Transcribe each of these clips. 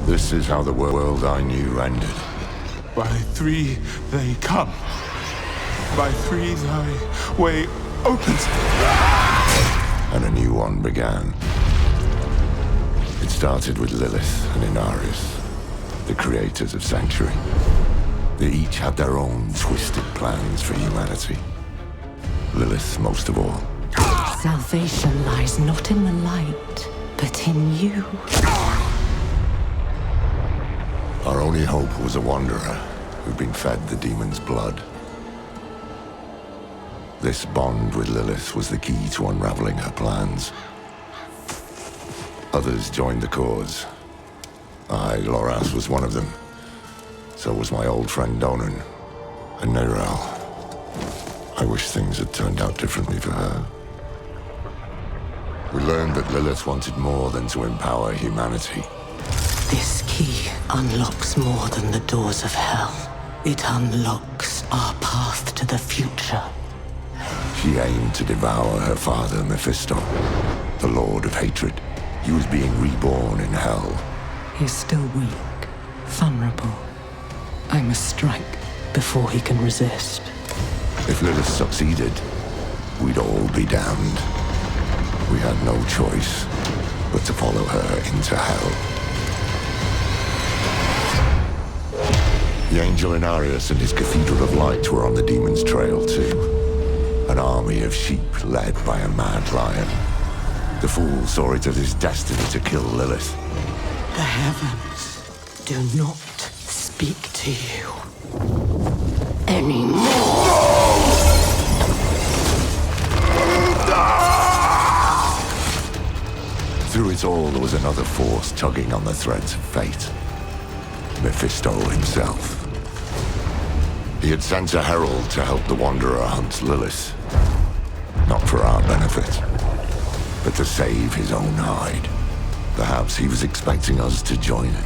This is how the world I knew ended. By three they come. By three thy way opens. And a new one began. It started with Lilith and Inarius, the creators of Sanctuary. They each had their own twisted plans for humanity. Lilith most of all. Salvation lies not in the light, but in you. Our only hope was a wanderer who'd been fed the demon's blood. This bond with Lilith was the key to unraveling her plans. Others joined the cause. I, Loras, was one of them. So was my old friend Donan, and Neyrelle. I wish things had turned out differently for her. We learned that Lilith wanted more than to empower humanity. This key unlocks more than the doors of hell. It unlocks our path to the future. She aimed to devour her father, Mephisto, the Lord of Hatred. He was being reborn in hell. He's still weak, vulnerable. I must strike before he can resist. If Lilith succeeded, we'd all be damned. We had no choice but to follow her into hell. The Angel Inarius and his Cathedral of Light were on the demon's trail too. An army of sheep led by a mad lion. The fool saw it as his destiny to kill Lilith. The heavens do not speak to you anymore. Through it all, there was another force tugging on the threads of fate. Mephisto himself. He had sent a herald to help the Wanderer hunt Lilith. Not for our benefit, but to save his own hide. Perhaps he was expecting us to join him.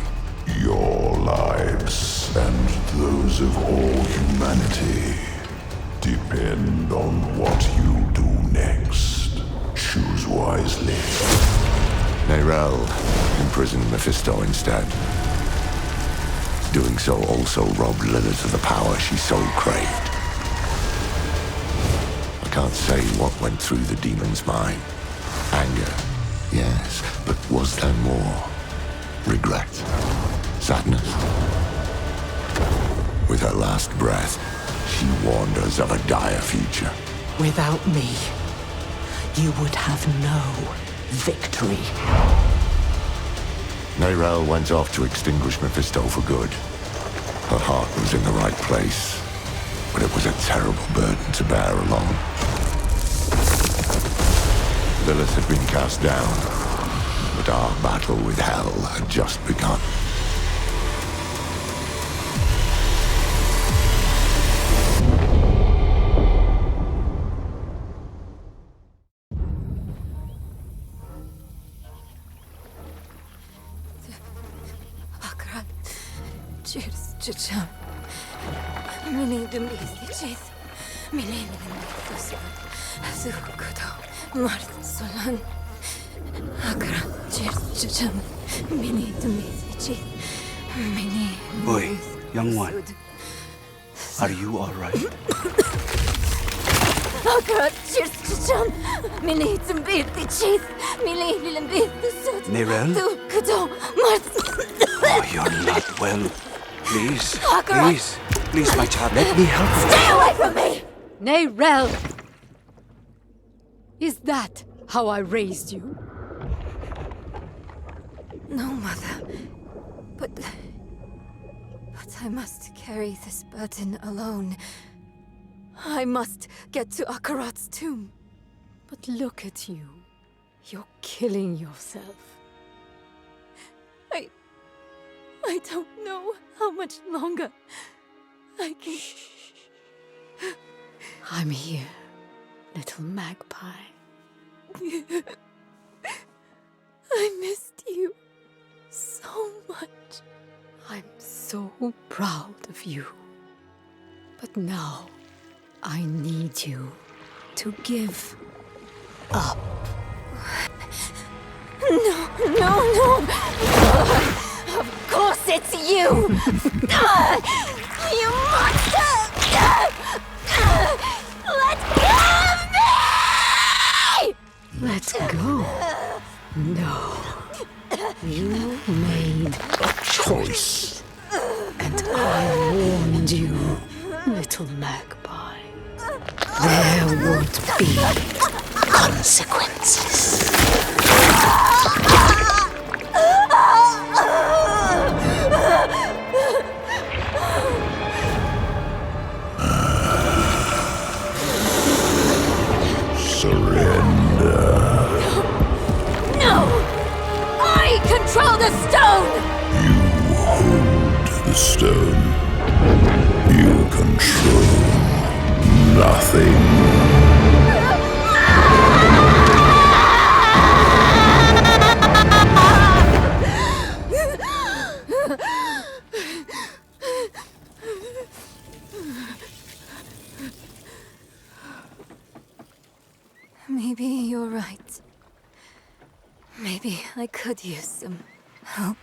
Your lives and those of all humanity depend on what you do next. Choose wisely. Neyrelle imprisoned Mephisto instead. Doing so also robbed Lilith of the power she so craved. I can't say what went through the demon's mind. Anger, yes, but was there more? Regret? Sadness? With her last breath, she warned us of a dire future. Without me, you would have no victory. Neyrelle went off to extinguish Mephisto for good. Her heart was in the right place, but it was a terrible burden to bear alone. Lilith had been cast down, but our battle with hell had just begun. Cheers, Chicham. Mini Dumbi's Mini Sukudo, Martin Solan. Akra, cheers, Chicham. Mini Dumbi's Mini. Boy, young one. Are you alright? Akra, cheers, Chicham. Mini Dumbi's Mini Lilimbi's Neyrelle? Kudo, Martin. Oh, you're not well. Please, please, my child, let me help you. Stay away from me! Neyrelle! Is that how I raised you? No, Mother. But I must carry this burden alone. I must get to Akarat's tomb. But look at you. You're killing yourself. I don't know how much longer I can... I'm here, little magpie. I missed you so much. I'm so proud of you. But now, I need you to give up. No. Of course you! You monster! Let go of me! Let go. No. You made a choice. And I warned you, little magpie. There would be consequences. Surrender. No! I control the stone! You hold the stone. You control nothing. Maybe you're right. Maybe I could use some help.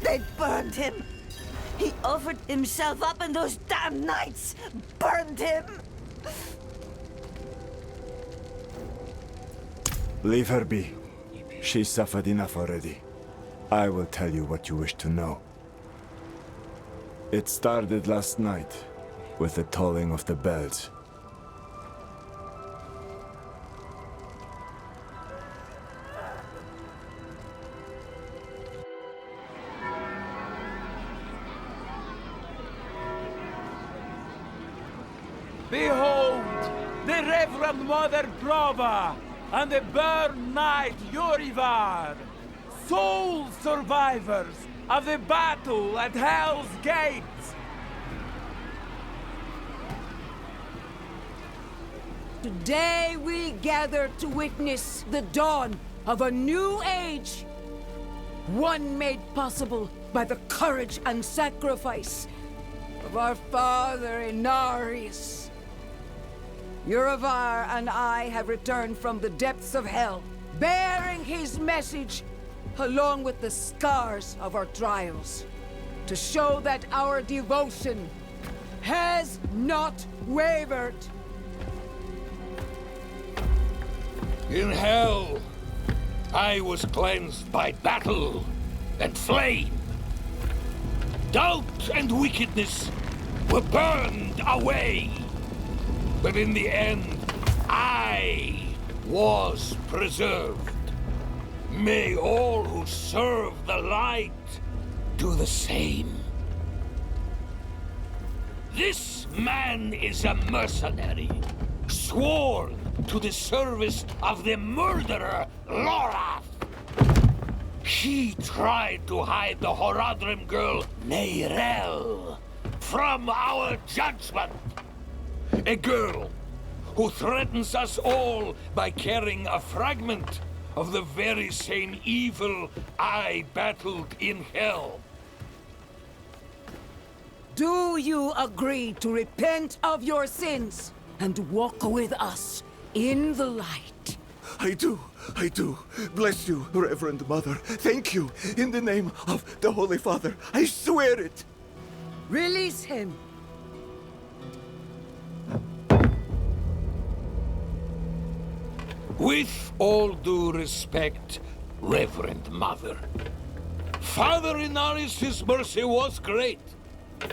They burned him! He offered himself up and those damn knights burned him! Leave her be. She suffered enough already. I will tell you what you wish to know. It started last night with the tolling of the bells. Behold, the Reverend Mother Prova and the Burn Knight Yorivar, sole survivors of the battle at Hell's Gate. Today we gather to witness the dawn of a new age. One made possible by the courage and sacrifice of our father Inarius. Yorivar and I have returned from the depths of hell, bearing his message along with the scars of our trials, to show that our devotion has not wavered. In hell, I was cleansed by battle and flame. Doubt and wickedness were burned away. But in the end, I was preserved. May all who serve the light do the same. This man is a mercenary, sworn to the service of the murderer, Lorath. He tried to hide the Horadrim girl, Neyrel, from our judgment. A girl who threatens us all by carrying a fragment of the very same evil I battled in hell. Do you agree to repent of your sins and walk with us in the light? I do. Bless you, Reverend Mother. Thank you. In the name of the Holy Father, I swear it. Release him! With all due respect, Reverend Mother, Father Inarius' mercy was great,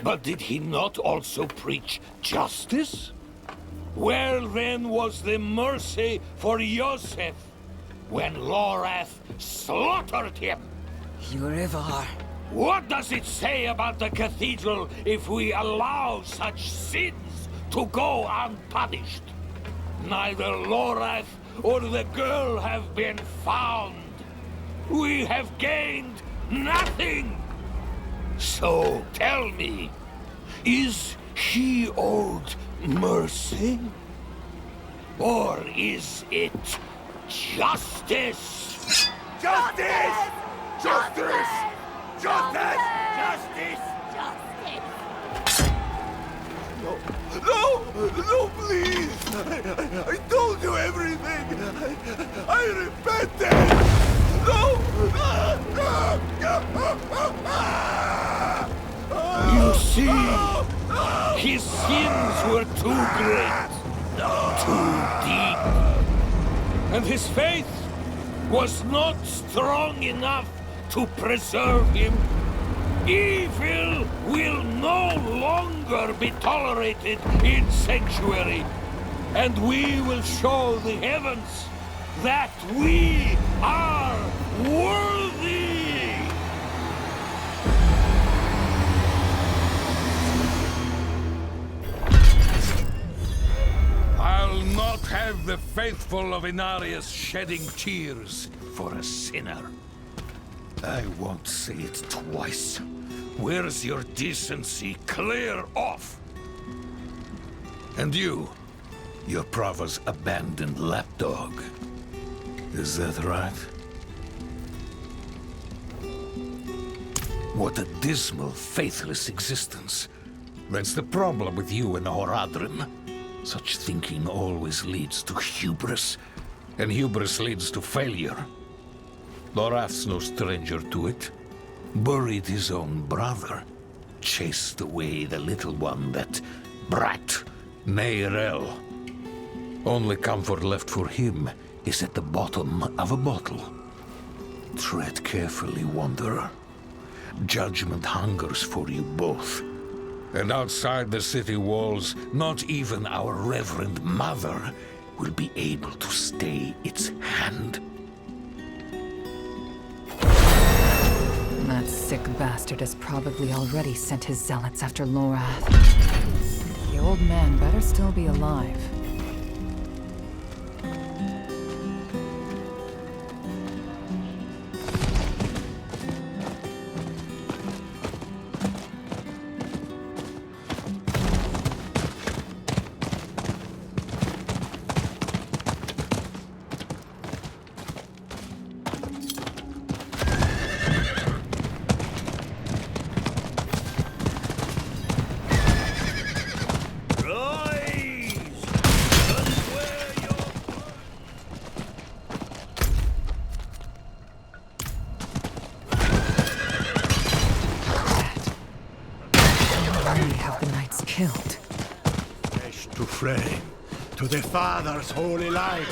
but did he not also preach justice? Where then was the mercy for Yosef when Lorath slaughtered him? Yurivar. What does it say about the cathedral if we allow such sins to go unpunished? Neither Lorath or the girl have been found. We have gained nothing. So tell me, is he owed mercy? Or is it justice? Justice! Justice! Justice! Justice! No, please! I told you everything! I repented! You see, his sins were too great, too deep, and his faith was not strong enough to preserve him. Evil will no longer be tolerated in Sanctuary, and we will show the heavens that we are worthy! I'll not have the faithful of Inarius shedding tears for a sinner. I won't say it twice. Where's your decency? Clear off! And you, your Prava's abandoned lapdog. Is that right? What a dismal, faithless existence. That's the problem with you and Horadrim. Such thinking always leads to hubris, and hubris leads to failure. Lorath's no stranger to it. Buried his own brother. Chased away the little one, that brat, Neyrel. Only comfort left for him is at the bottom of a bottle. Tread carefully, Wanderer. Judgment hungers for you both. And outside the city walls, not even our Reverend Mother will be able to stay its hand. That sick bastard has probably already sent his zealots after Lorath. The old man better still be alive. Killed. Fresh to flame, to the Father's holy light.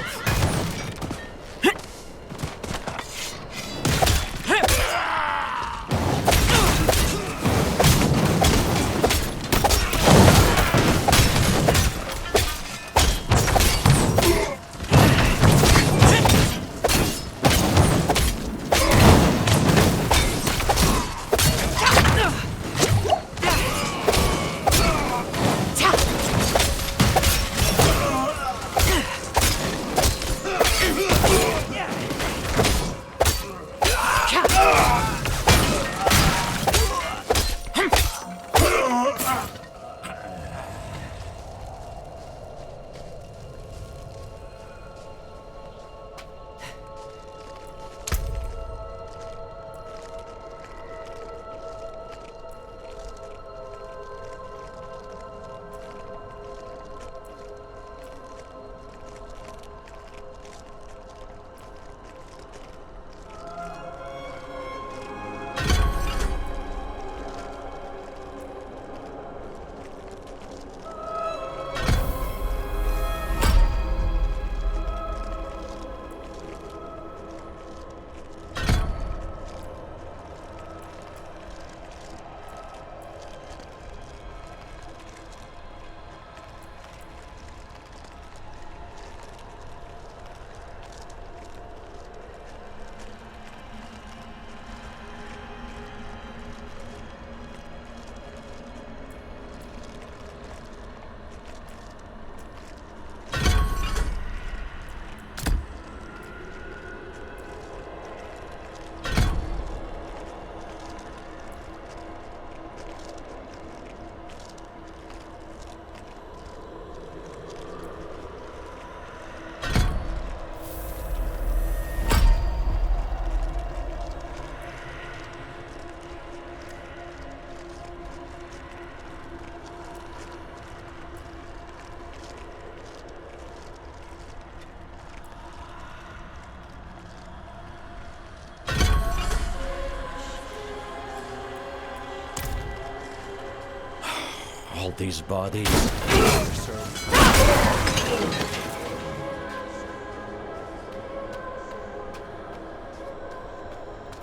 All these bodies.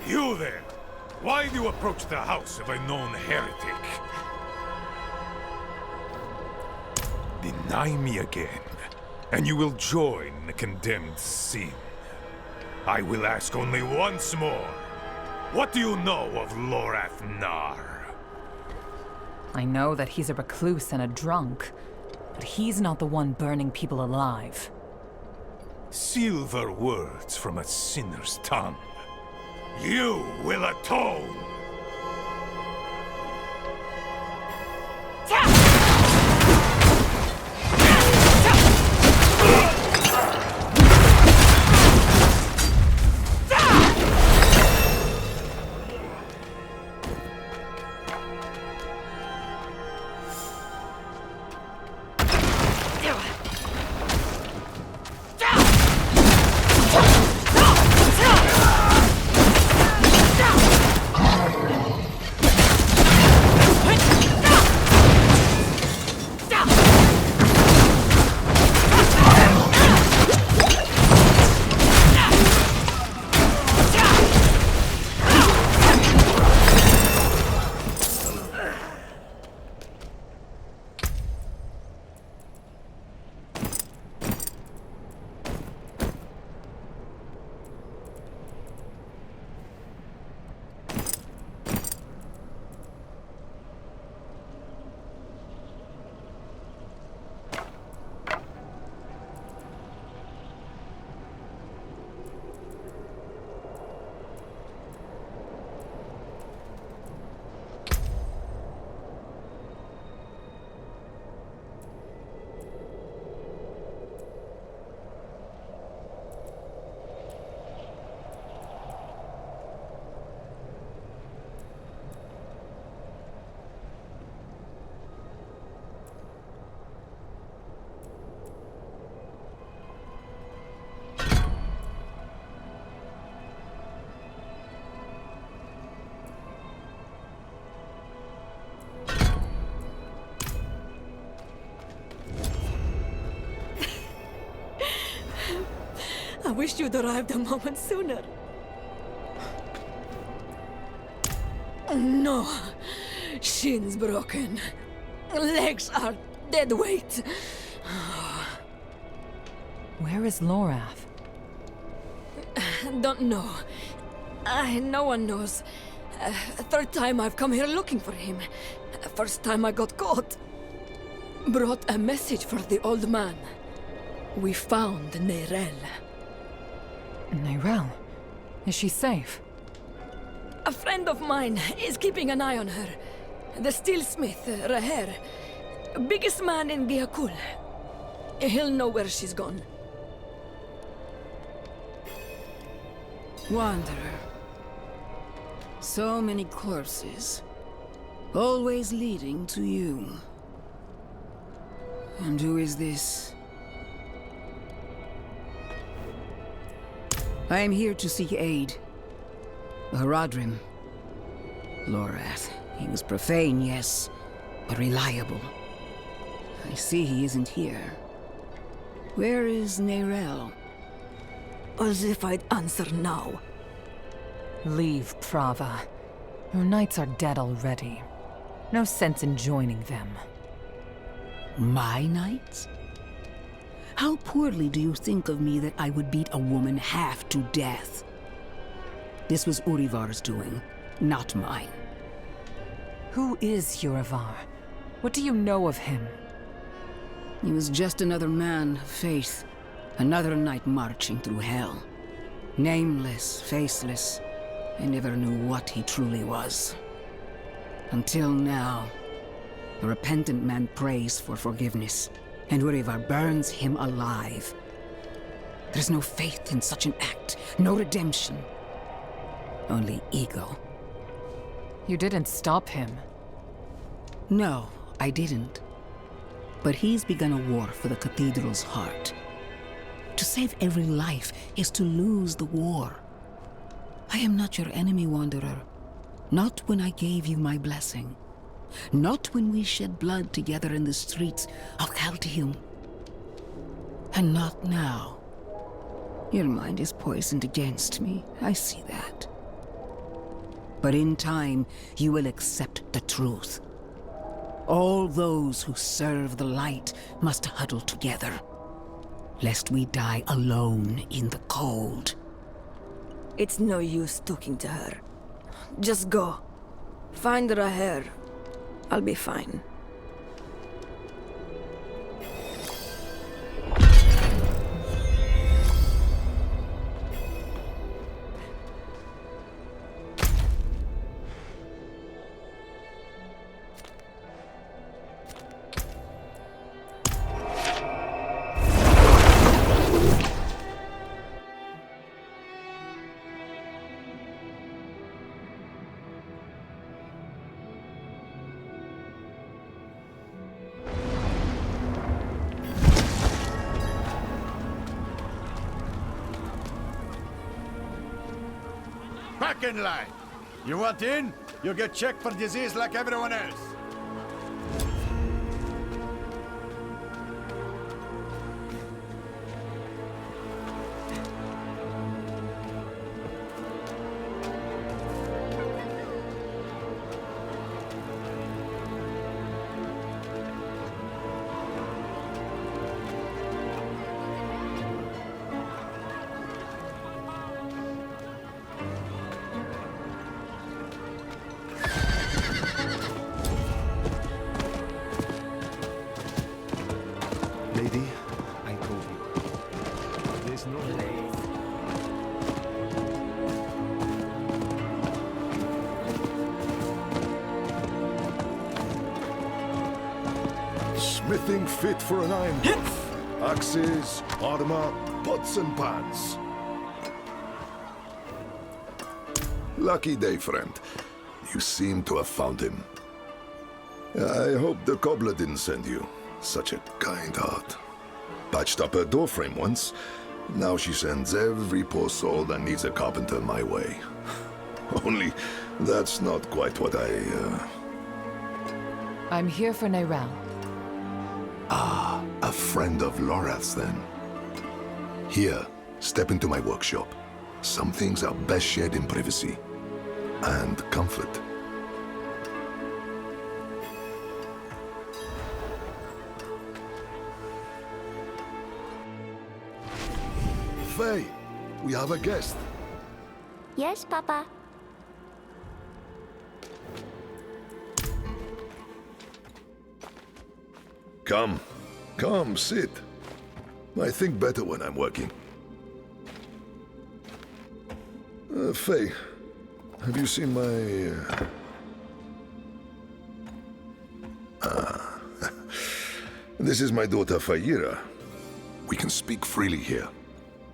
You there! Why do you approach the house of a known heretic? Deny me again, and you will join the condemned sin. I will ask only once more. What do you know of Lorath Nar? I know that he's a recluse and a drunk, but he's not the one burning people alive. Silver words from a sinner's tongue. You will atone! I wish you'd arrived a moment sooner. No. Shins broken. Legs are dead weight. Where is Lorath? Don't know. No one knows. Third time I've come here looking for him. First time I got caught. Brought a message for the old man. We found Neyrelle. Neyrelle? Is she safe? A friend of mine is keeping an eye on her. The steelsmith, Raher. Biggest man in Giakul. He'll know where she's gone. Wanderer. So many corpses. Always leading to you. And who is this? I am here to seek aid. Horadrim. Lorath. He was profane, yes, but reliable. I see he isn't here. Where is Neyrelle? As if I'd answer now. Leave, Prava. Your knights are dead already. No sense in joining them. My knights? How poorly do you think of me that I would beat a woman half to death? This was Urivar's doing, not mine. Who is Urivar? What do you know of him? He was just another man of faith. Another knight marching through hell. Nameless, faceless. I never knew what he truly was. Until now. The repentant man prays for forgiveness, and Urivar burns him alive. There's no faith in such an act, no redemption. Only ego. You didn't stop him. No, I didn't. But he's begun a war for the cathedral's heart. To save every life is to lose the war. I am not your enemy, Wanderer. Not when I gave you my blessing. Not when we shed blood together in the streets of Chaldeum. And not now. Your mind is poisoned against me. I see that. But in time, you will accept the truth. All those who serve the light must huddle together, lest we die alone in the cold. It's no use talking to her. Just go. Find Raher. I'll be fine. Back in line. You want in? You get checked for disease like everyone else. Lady, I told you. There's no way. Smithing fit for an iron roof. Axes, armor, pots and pans. Lucky day, friend. You seem to have found him. I hope the cobbler didn't send you. Such a kind heart. Patched up her doorframe once. Now she sends every poor soul that needs a carpenter my way. Only that's not quite what I'm here for Neyrelle. Ah, a friend of Lorath's then. Here, step into my workshop. Some things are best shared in privacy. And comfort. Faye, we have a guest. Yes, Papa. Come, sit. I think better when I'm working. Faye, have you seen my... This is my daughter, Fayira. We can speak freely here.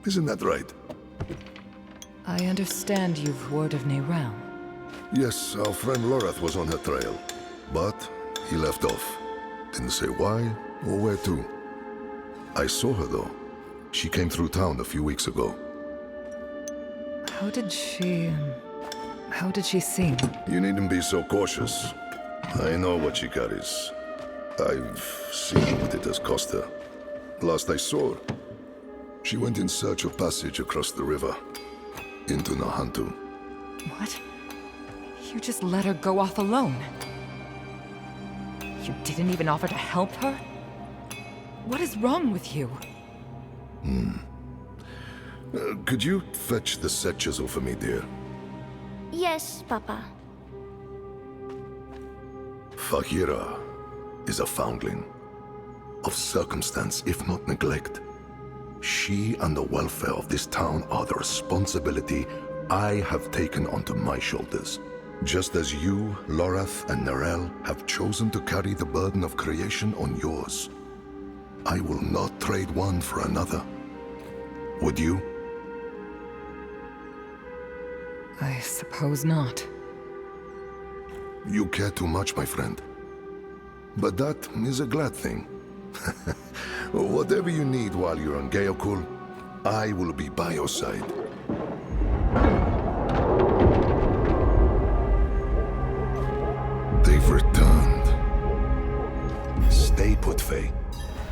Isn't that right? I understand you've word of Neyrelle. Yes, our friend Lorath was on her trail. But he left off. Didn't say why or where to. I saw her though. She came through town a few weeks ago. How did she seem? You needn't be so cautious. I know what she carries. I've seen what it has cost her. Last I saw her, she went in search of passage across the river, into Nahantu. What? You just let her go off alone? You didn't even offer to help her? What is wrong with you? Could you fetch the set chisel for me, dear? Yes, Papa. Fahira is a foundling. Of circumstance, if not neglect. She and the welfare of this town are the responsibility I have taken onto my shoulders. Just as you, Lorath, and Neyrelle have chosen to carry the burden of creation on yours. I will not trade one for another. Would you? I suppose not. You care too much, my friend. But that is a glad thing. Whatever you need while you're on Geokul, I will be by your side. They've returned. put, Faye.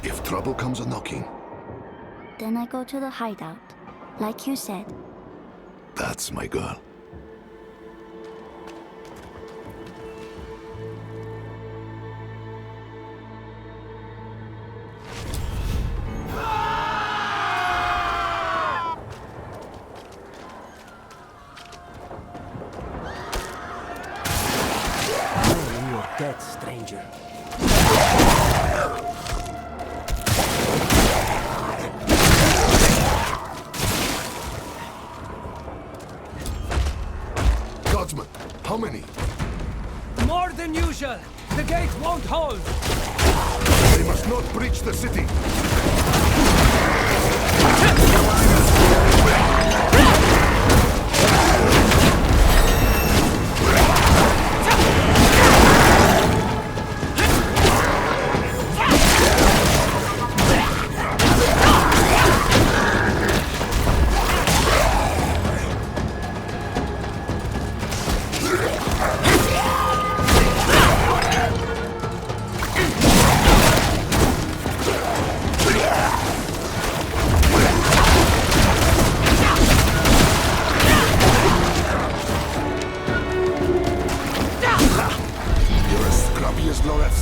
If trouble comes a-knocking, Then I go to the hideout, like you said. that's my girl. You're dead, stranger. Guardsmen, how many? More than usual. The gate won't hold. They must not breach the city.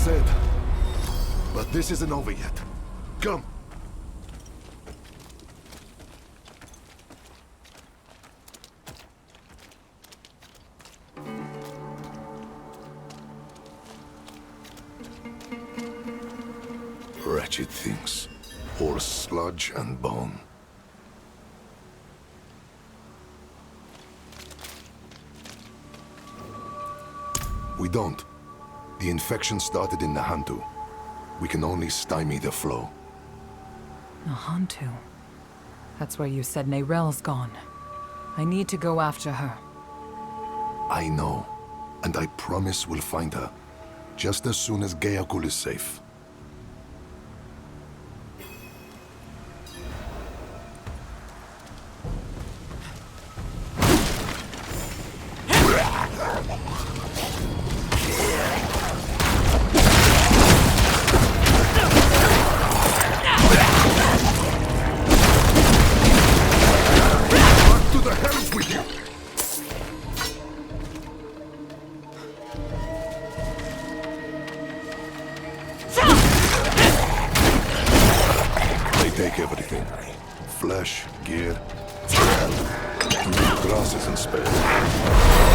Said. But this isn't over yet. Come. Wretched things. All sludge and bone. We don't. The infection started in Nahantu. We can only stymie the flow. Nahantu? That's where you said Neyrel's gone. I need to go after her. I know. And I promise we'll find her. Just as soon as Gayakul is safe. Take everything. Flesh, gear, grass isn't spared.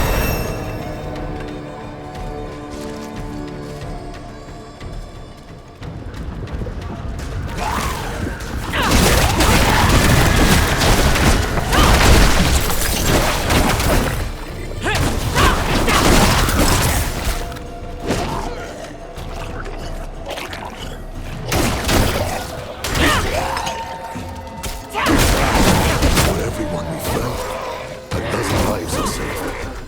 For everyone we fell, a dozen lives are saved.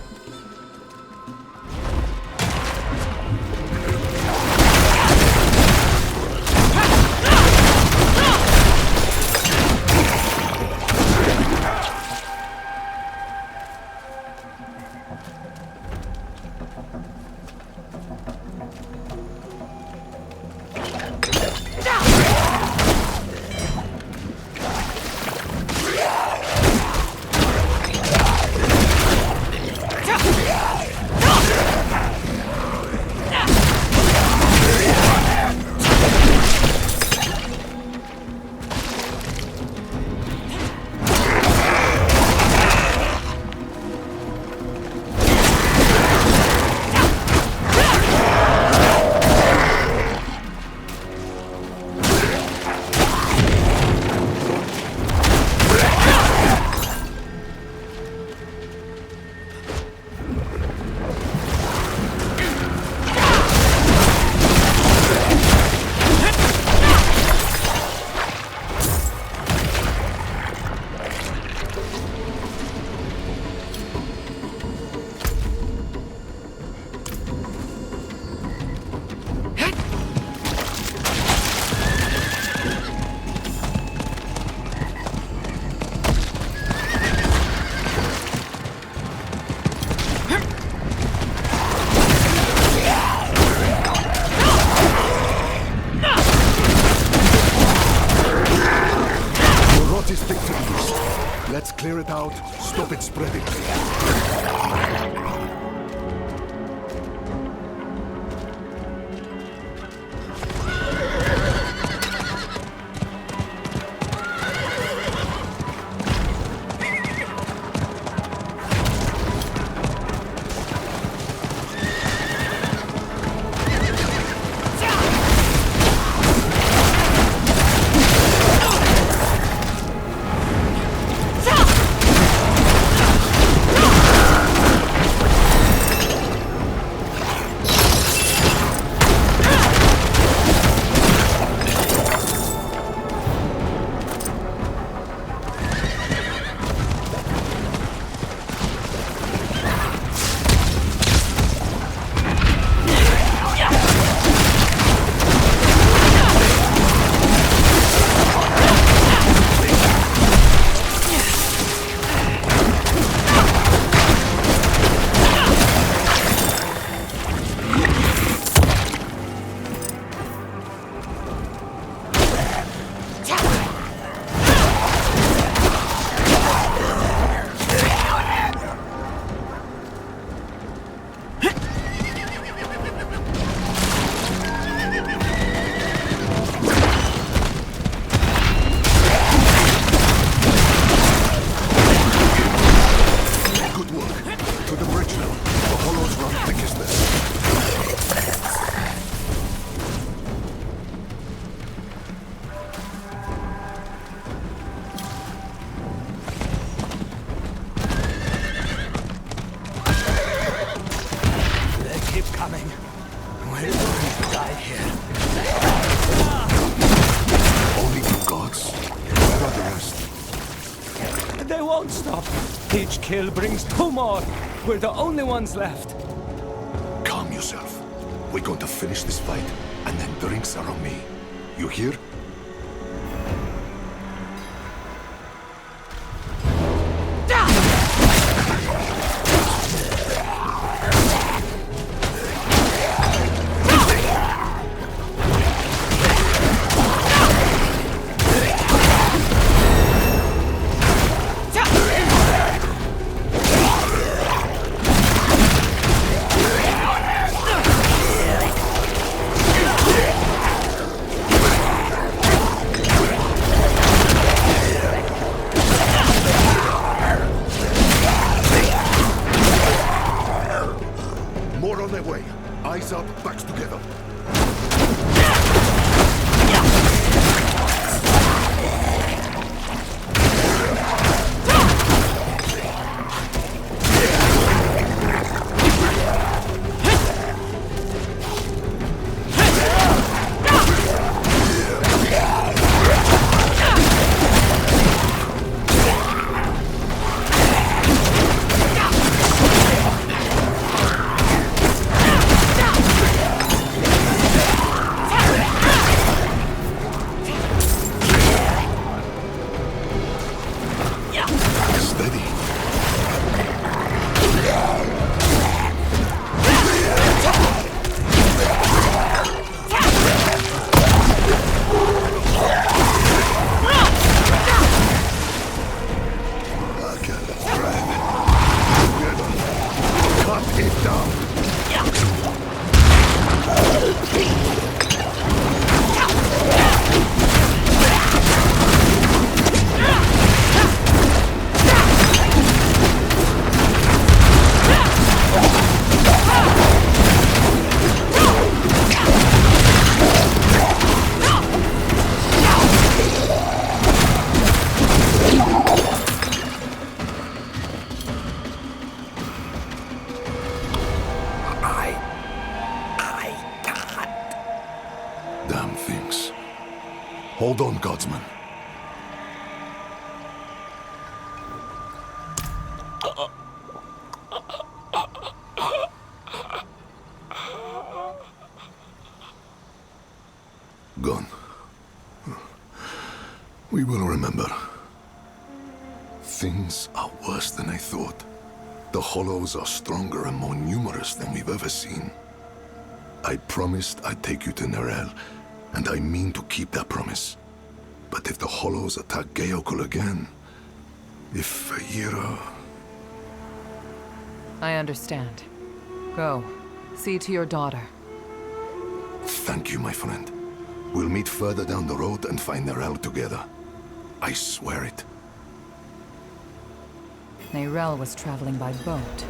stop it spreading. They won't stop. Each kill brings 2 more. We're the only ones left. Calm yourself. We're going to finish this fight, and then drinks are on me. You hear? More on their way. Eyes up, backs together. Damn things. Hold on, Godsman. Gone. We will remember. Things are worse than I thought. The Hollows are stronger and more numerous than we've ever seen. I promised I'd take you to Nerel, and I mean to keep that promise. But if the Hollows attack Geokul again, if Feyira... I understand. Go. See to your daughter. Thank you, my friend. We'll meet further down the road and find Nerel together. I swear it. Nerel was traveling by boat.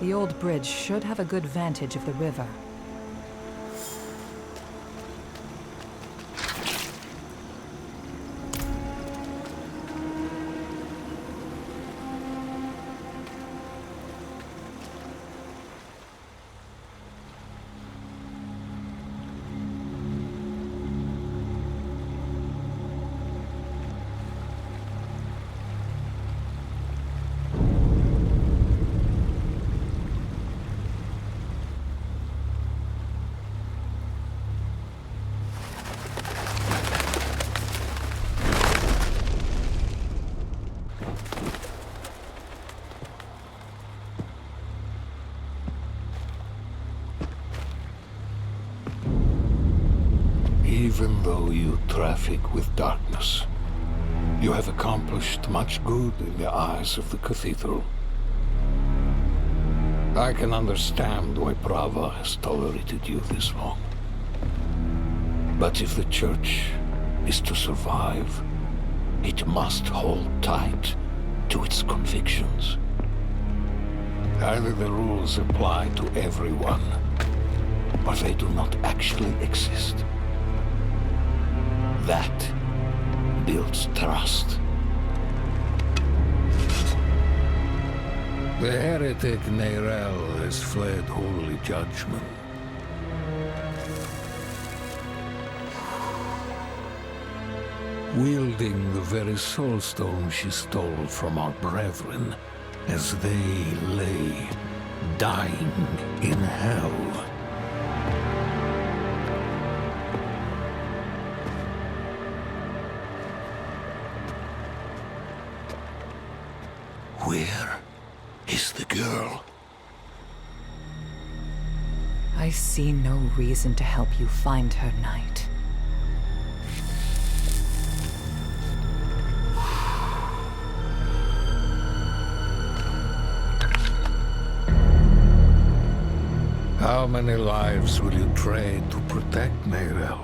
The old bridge should have a good vantage of the river. Even though you traffic with darkness, you have accomplished much good in the eyes of the cathedral. I can understand why Prava has tolerated you this long. But if the Church is to survive, it must hold tight to its convictions. Either the rules apply to everyone, or they do not actually exist. That builds trust. The heretic Nerel has fled holy judgment. Wielding the very soulstone she stole from our brethren as they lay dying in hell. Where is the girl? I see no reason to help you find her, Knight. How many lives will you trade to protect Nerel?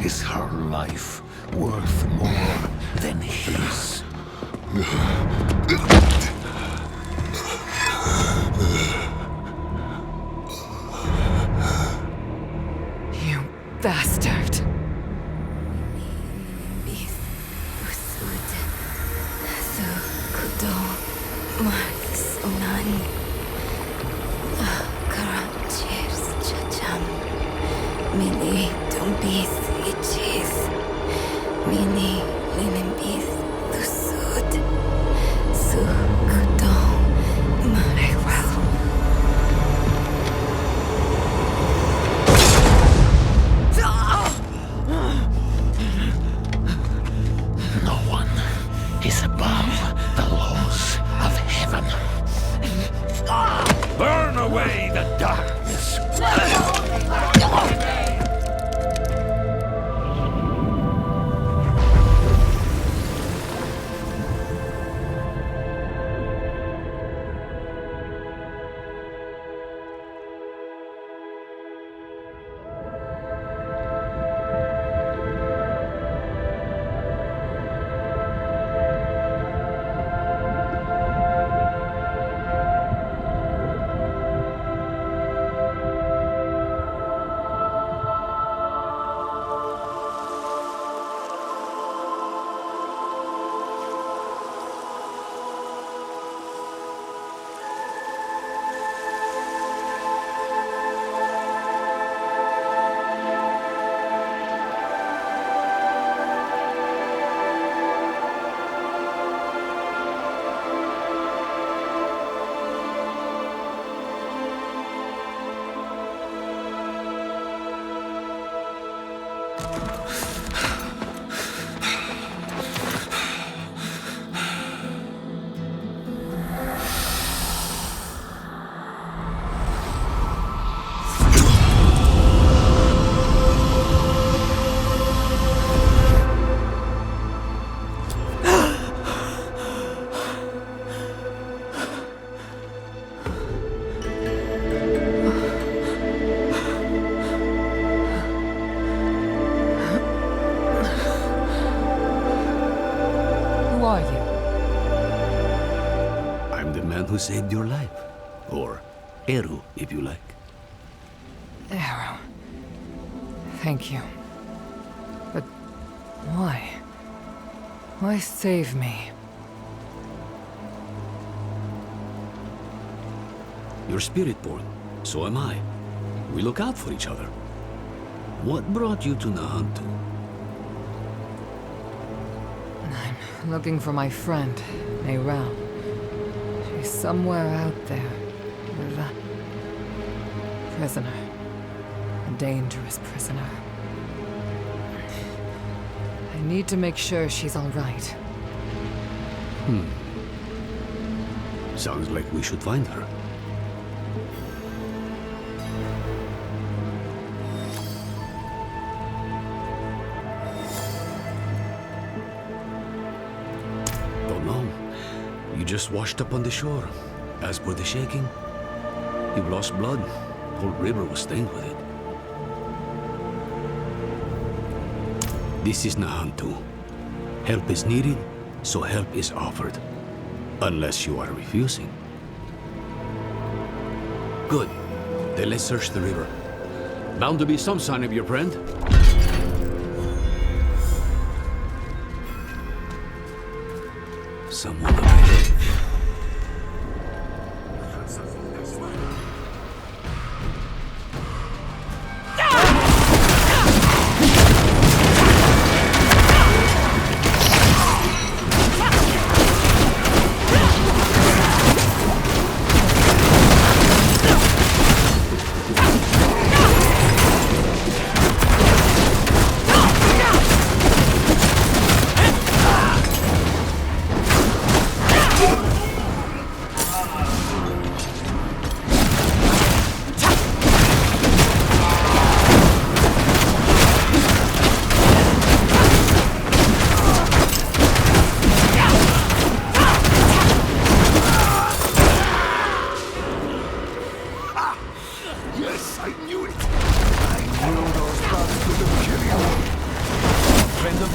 Is her life worth more than his? You bastard! who saved your life. Or Eru, if you like. Eru. Thank you. But why? Why save me? You're Spiritborn. So am I. We look out for each other. What brought you to Nahantu? I'm looking for my friend, Neyral. She's somewhere out there. With a prisoner. A dangerous prisoner. I need to make sure she's all right. Sounds like we should find her. Don't know. You just washed up on the shore. As for the shaking, you've lost blood. The whole river was stained with it. This is Nahantu. Help is needed, so help is offered. Unless you are refusing. Good. Then let's search the river. Bound to be some sign of your friend. Someone up ahead. Yes, I knew it! I knew those bastards would kill you! A friend of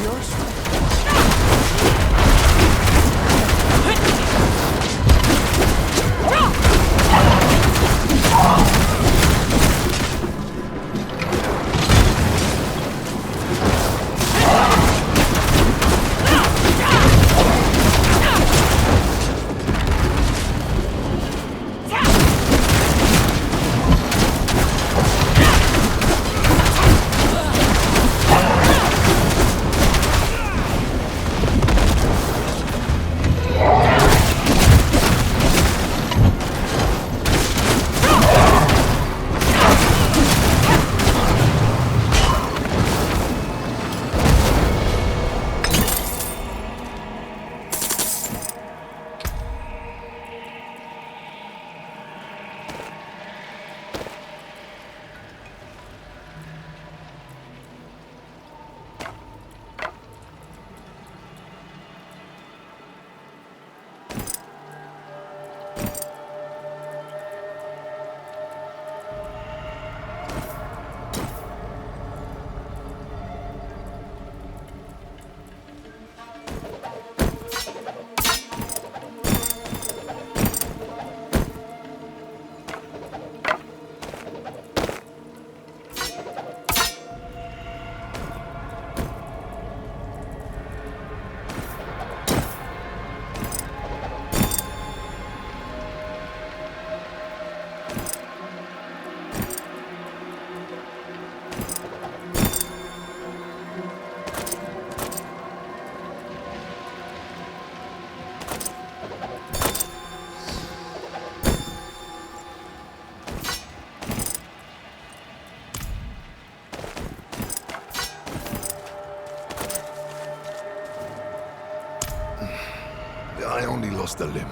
I only lost a limb,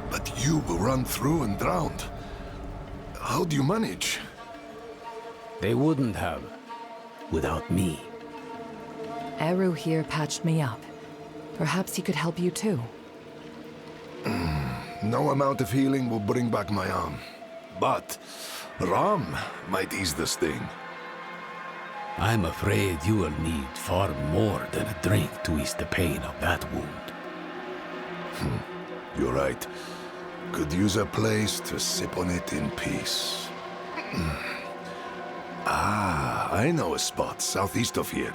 but you were run through and drowned. How do you manage? They wouldn't have. Without me. Eru here patched me up. Perhaps he could help you too. No amount of healing will bring back my arm. But Ram might ease the sting. I'm afraid you will need far more than a drink to ease the pain of that wound. You're right. Could use a place to sip on it in peace. Ah, I know a spot southeast of here.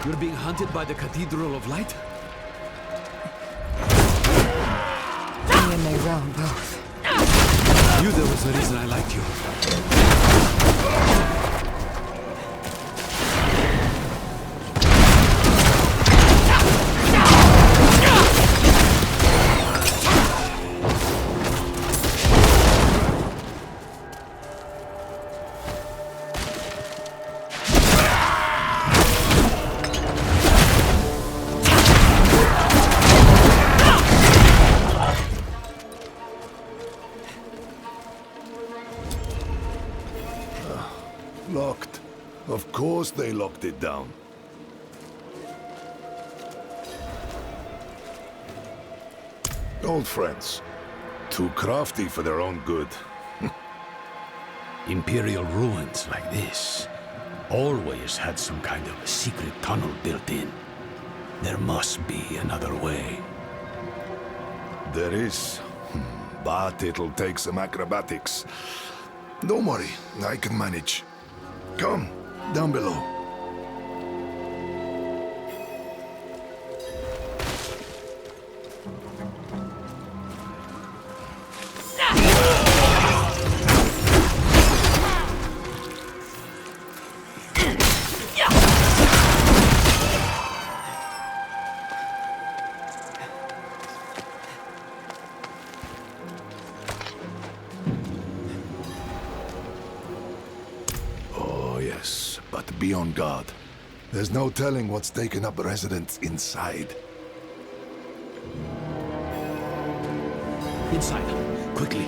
You're being hunted by the Cathedral of Light? Me and Mayron both. Knew there was a reason I liked you. Locked. Of course they locked it down. Old friends. Too crafty for their own good. Imperial ruins like this always had some kind of secret tunnel built in. There must be another way. There is. But it'll take some acrobatics. Don't worry, I can manage. Come, down below. But be on guard. There's no telling what's taken up residence inside. Inside, quickly.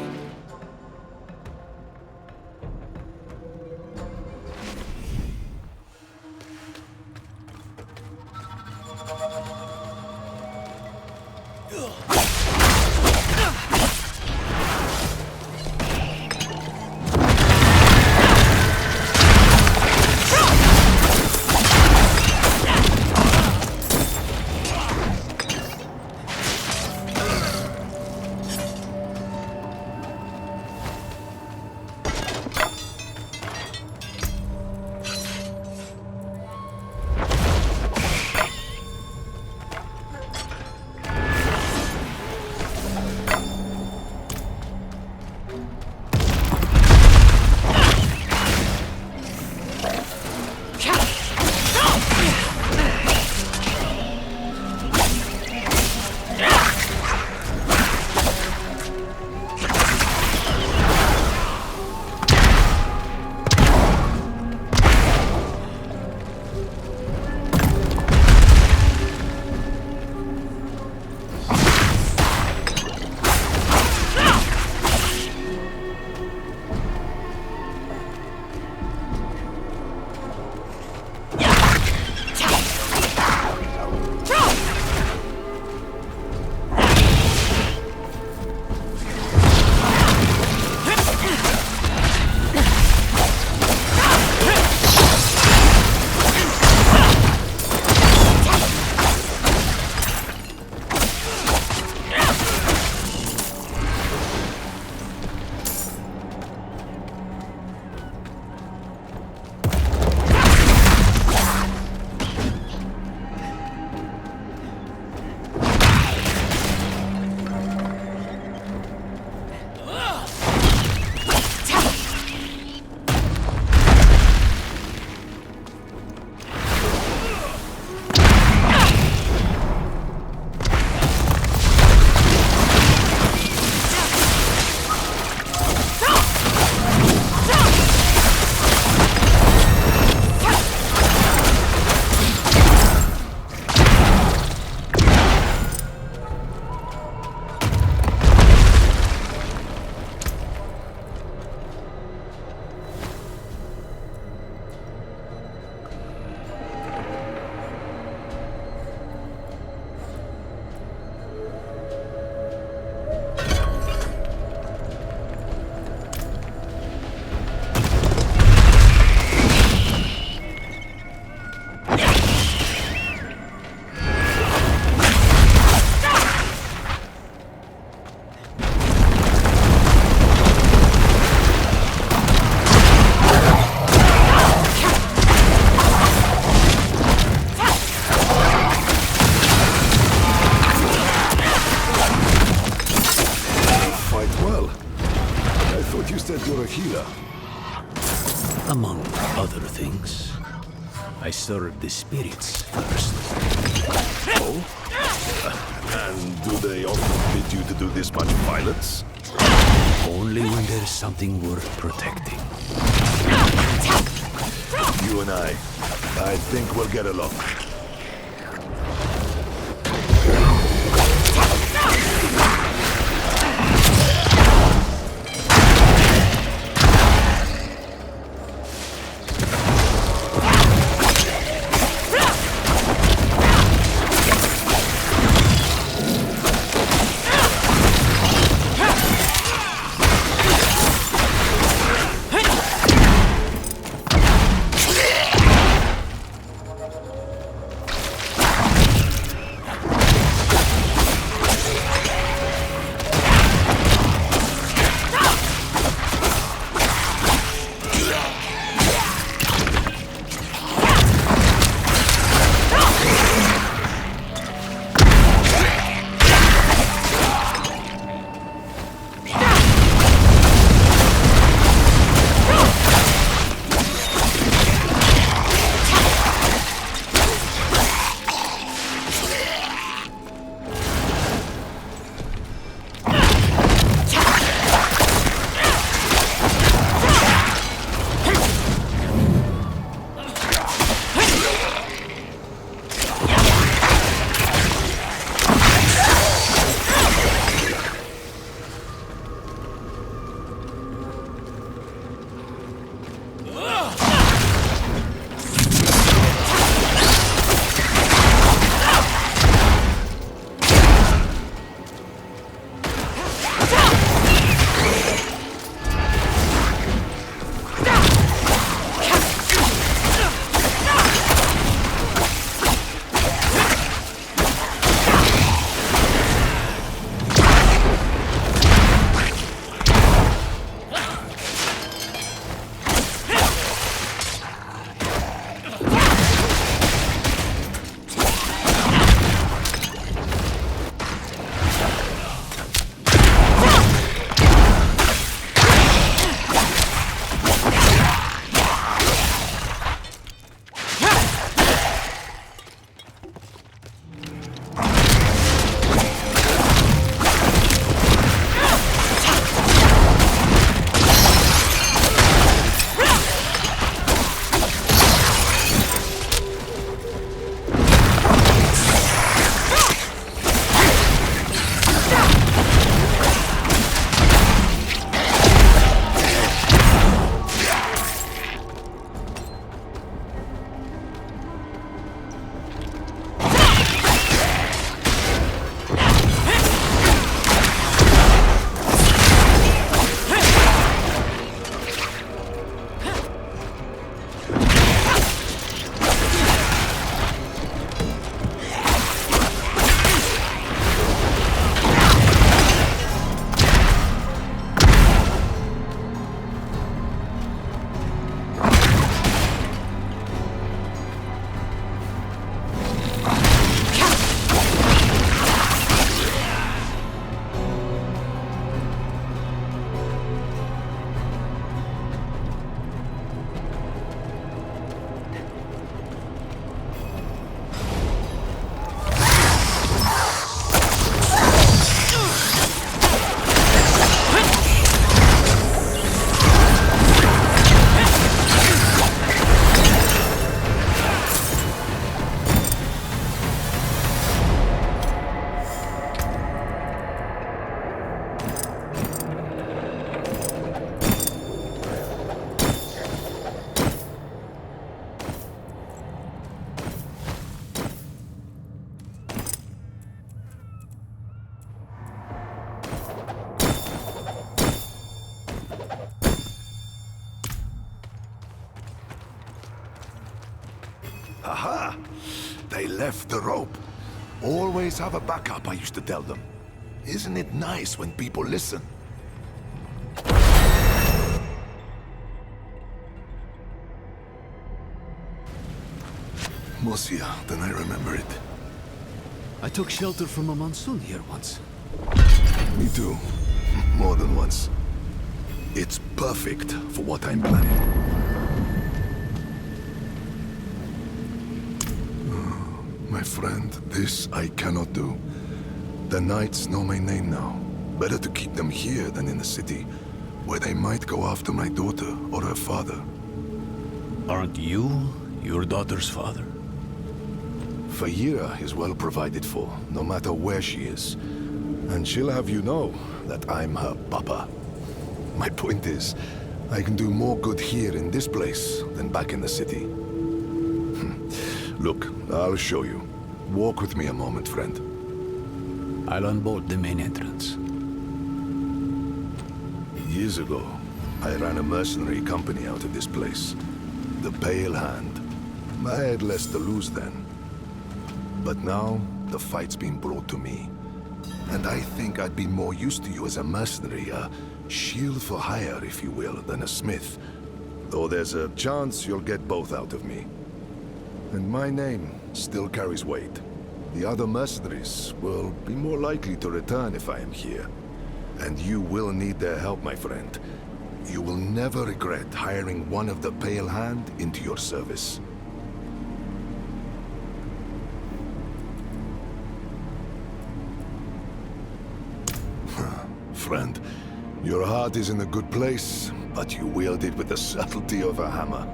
here? Among other things, I served the spirits first. Oh? And do they often bid you to do this much violence? Only when there's something worth protecting. You and I think we'll get along. Aha! They left the rope. Always have a backup, I used to tell them. Isn't it nice when people listen? Mosia, then I remember it. I took shelter from a monsoon here once. Me too. More than once. It's perfect for what I'm planning. My friend, this I cannot do. The knights know my name now. Better to keep them here than in the city, where they might go after my daughter or her father. Aren't you your daughter's father? Fayira is well provided for, no matter where she is. And she'll have you know that I'm her papa. My point is, I can do more good here in this place than back in the city. Look, I'll show you. Walk with me a moment, friend. I'll unbolt the main entrance. Years ago, I ran a mercenary company out of this place. The Pale Hand. I had less to lose then. But now, the fight's been brought to me. And I think I'd be more used to you as a mercenary, a shield for hire, if you will, than a smith. Though there's a chance you'll get both out of me. And my name still carries weight. The other mercenaries will be more likely to return if I am here. And you will need their help, my friend. You will never regret hiring one of the Pale Hand into your service. Friend, your heart is in a good place, but you wield it with the subtlety of a hammer.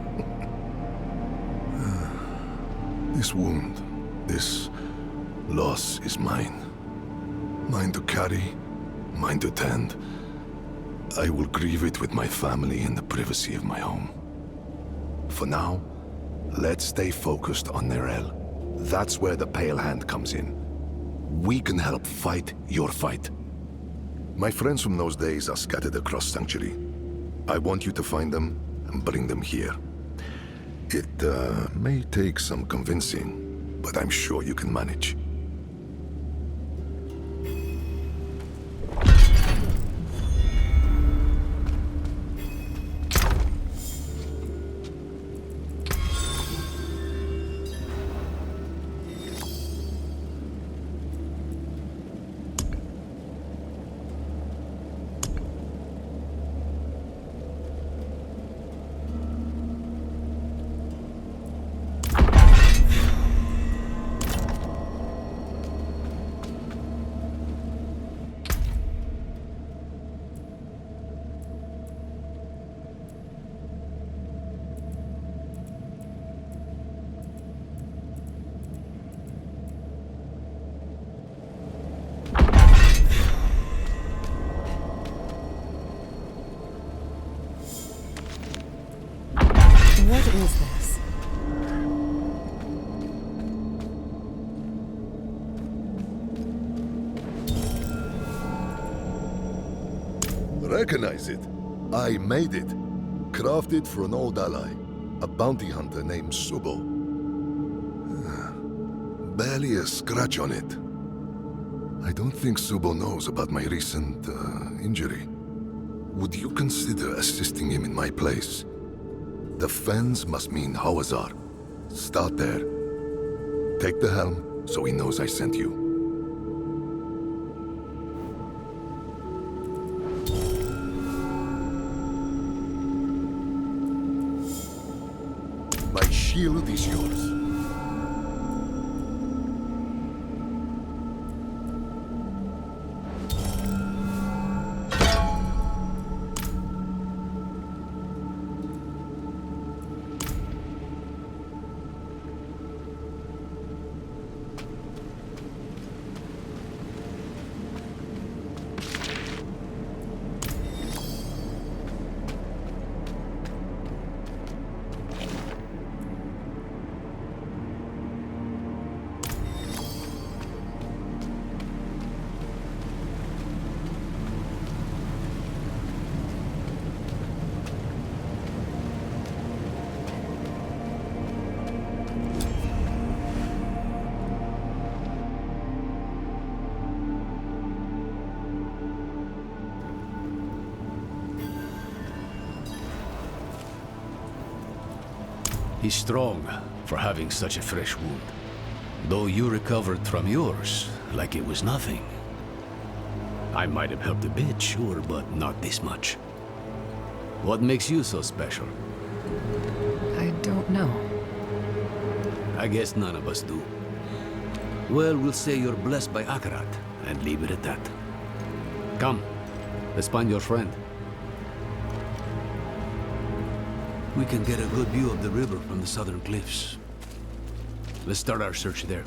This wound, this loss is mine. Mine to carry, mine to tend. I will grieve it with my family in the privacy of my home. For now, let's stay focused on Nerel. That's where the Pale Hand comes in. We can help fight your fight. My friends from those days are scattered across Sanctuary. I want you to find them and bring them here. It may take some convincing, but I'm sure you can manage. What is this? Recognize it. I made it. Crafted for an old ally, a bounty hunter named Subo. Barely a scratch on it. I don't think Subo knows about my recent injury. Would you consider assisting him in my place? The Fens must mean Hawazar. Start there. Take the helm, so he knows I sent you. My shield is yours. He's strong for having such a fresh wound. Though you recovered from yours like it was nothing. I might have helped a bit, sure, but not this much. What makes you so special? I don't know. I guess none of us do. Well, we'll say you're blessed by Akarat, and leave it at that. Come, let's find your friend. We can get a good view of the river from the southern cliffs. Let's start our search there.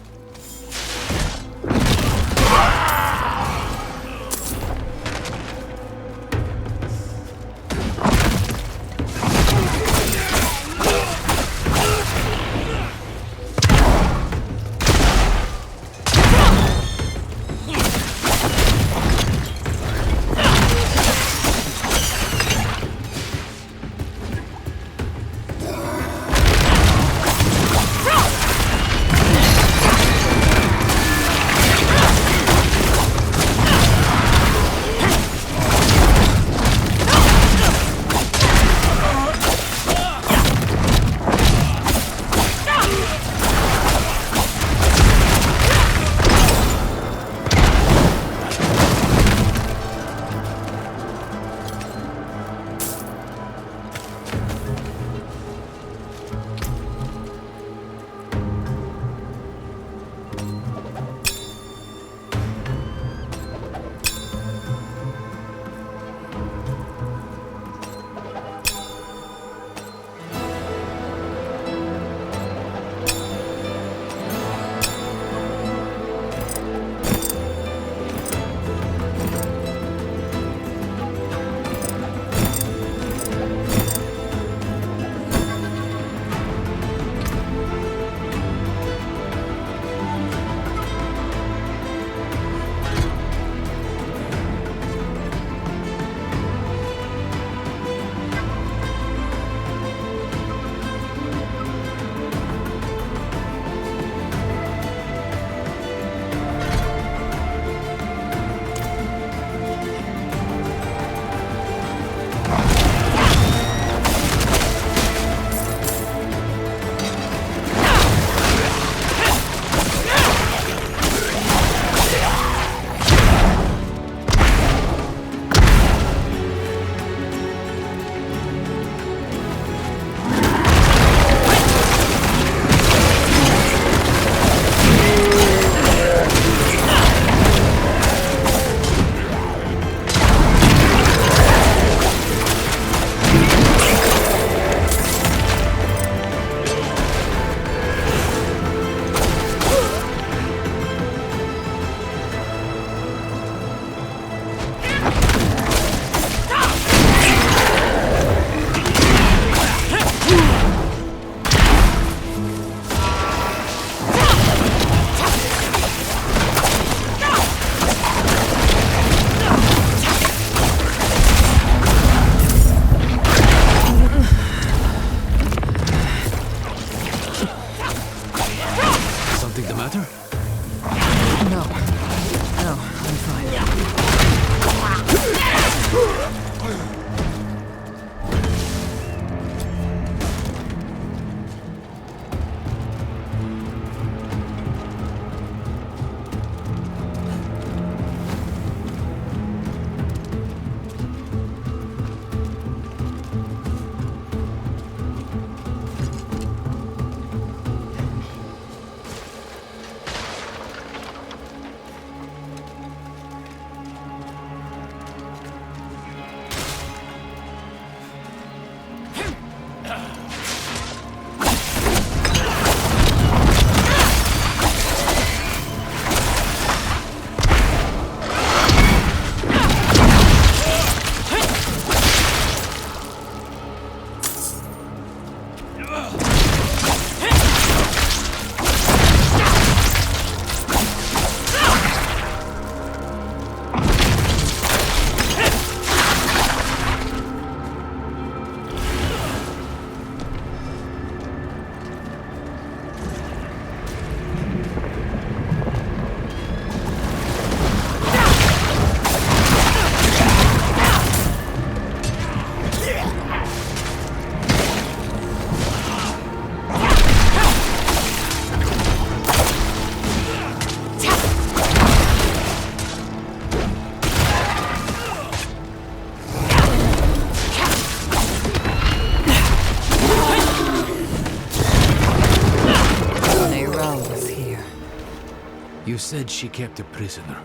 You said she kept a prisoner.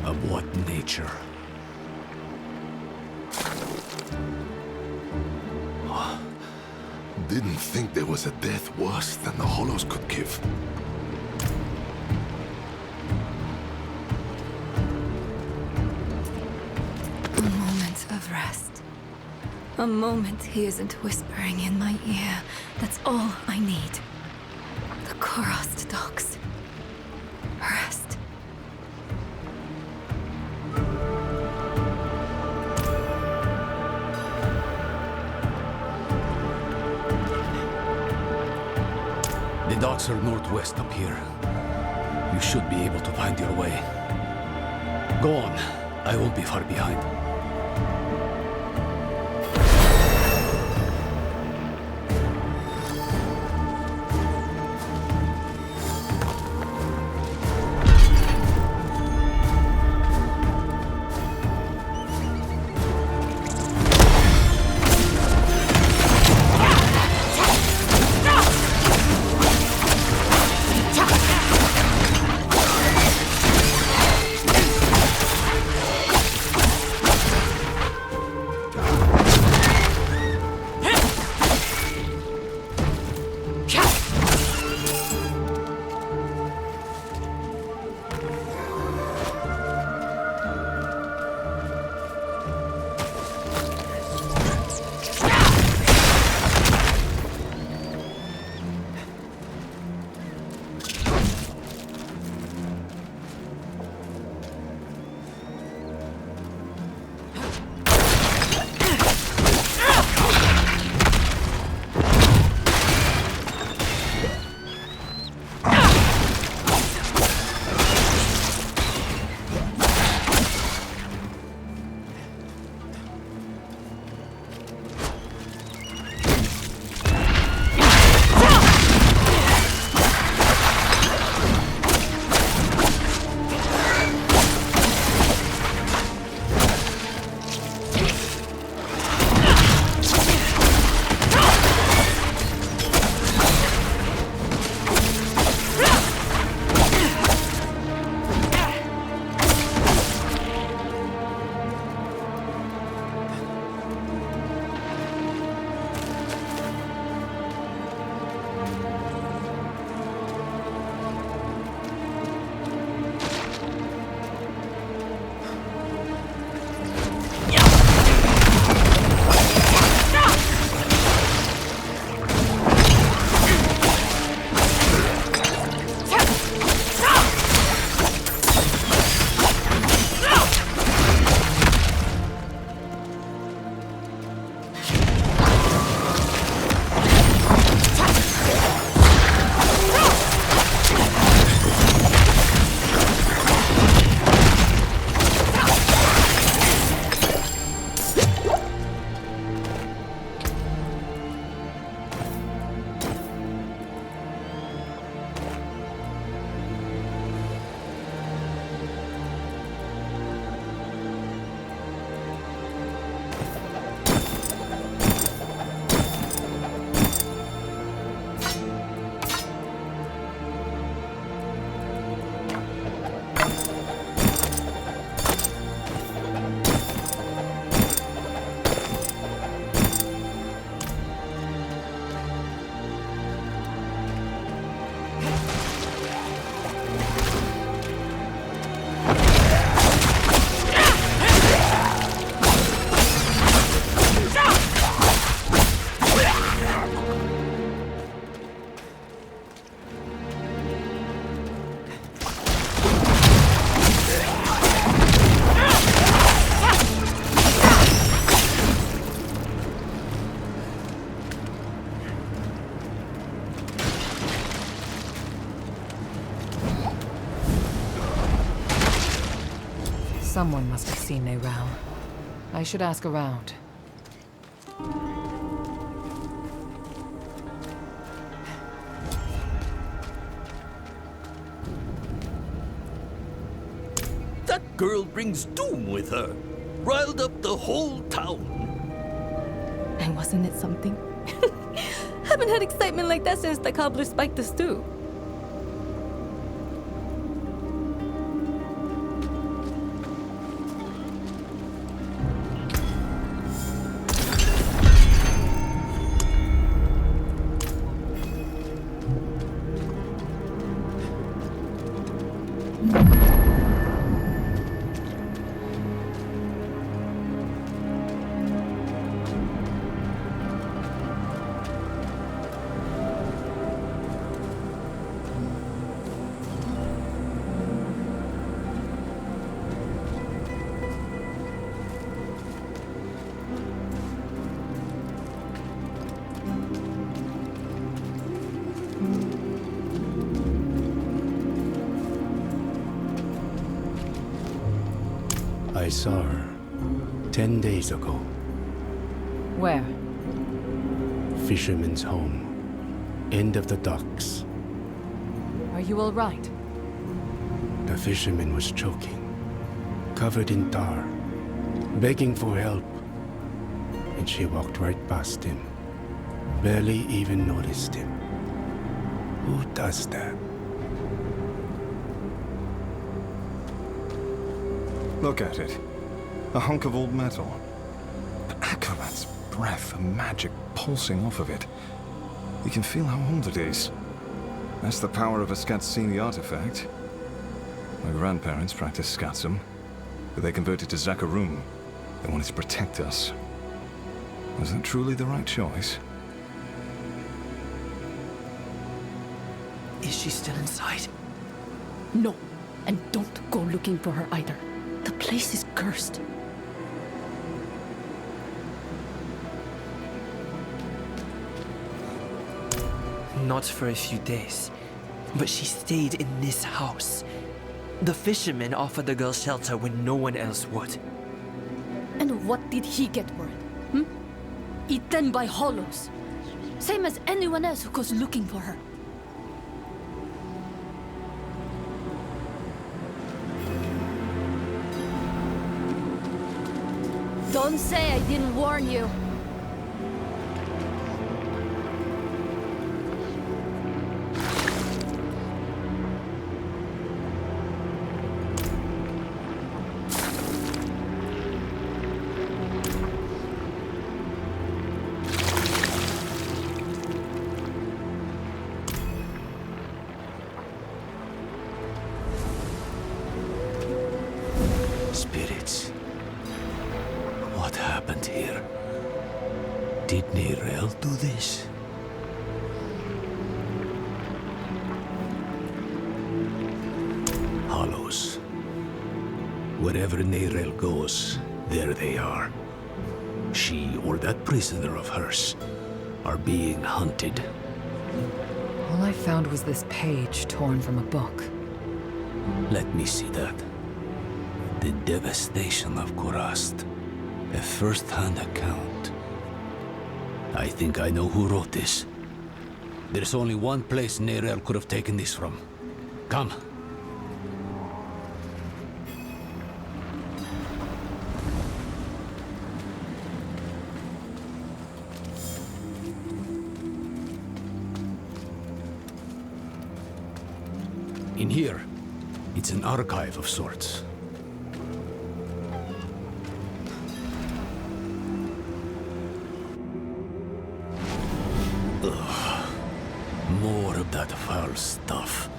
Of what nature? Didn't think there was a death worse than the Hollows could give. A moment of rest. A moment he isn't whispering in my ear. That's all I need. The Korost dogs. Rest. The docks are northwest up here. You should be able to find your way. Go on. I won't be far behind. Someone must have seen Neyrao. I should ask around. That girl brings doom with her. Riled up the whole town. And wasn't it something? Haven't had excitement like that since the cobbler spiked the stew. I saw her 10 days ago. Where? Fisherman's home. End of the docks. Are you all right? The fisherman was choking, covered in tar, begging for help. And she walked right past him. Barely even noticed him. Who does that? Look at it. A hunk of old metal. But Akarat's breath and magic pulsing off of it. You can feel how old it is. That's the power of a Skatsini artifact. My grandparents practiced Skatsum, but they converted to Zakarum. They wanted to protect us. Was that truly the right choice? Is she still inside? No, and don't go looking for her either. The place is cursed. Not for a few days, but she stayed in this house. The fisherman offered the girl shelter when no one else would. And what did he get for it? Eaten by hollows. Same as anyone else who goes looking for her. Don't say I didn't warn you. Spirits. What happened here? Did Neyrelle do this? Hollows. Wherever Neyrelle goes, there they are. She or that prisoner of hers are being hunted. All I found was this page torn from a book. Let me see that. The devastation of Kurast. A first-hand account. I think I know who wrote this. There's only one place Neyrelle could have taken this from. Come. In here, it's an archive of sorts. More of that foul stuff.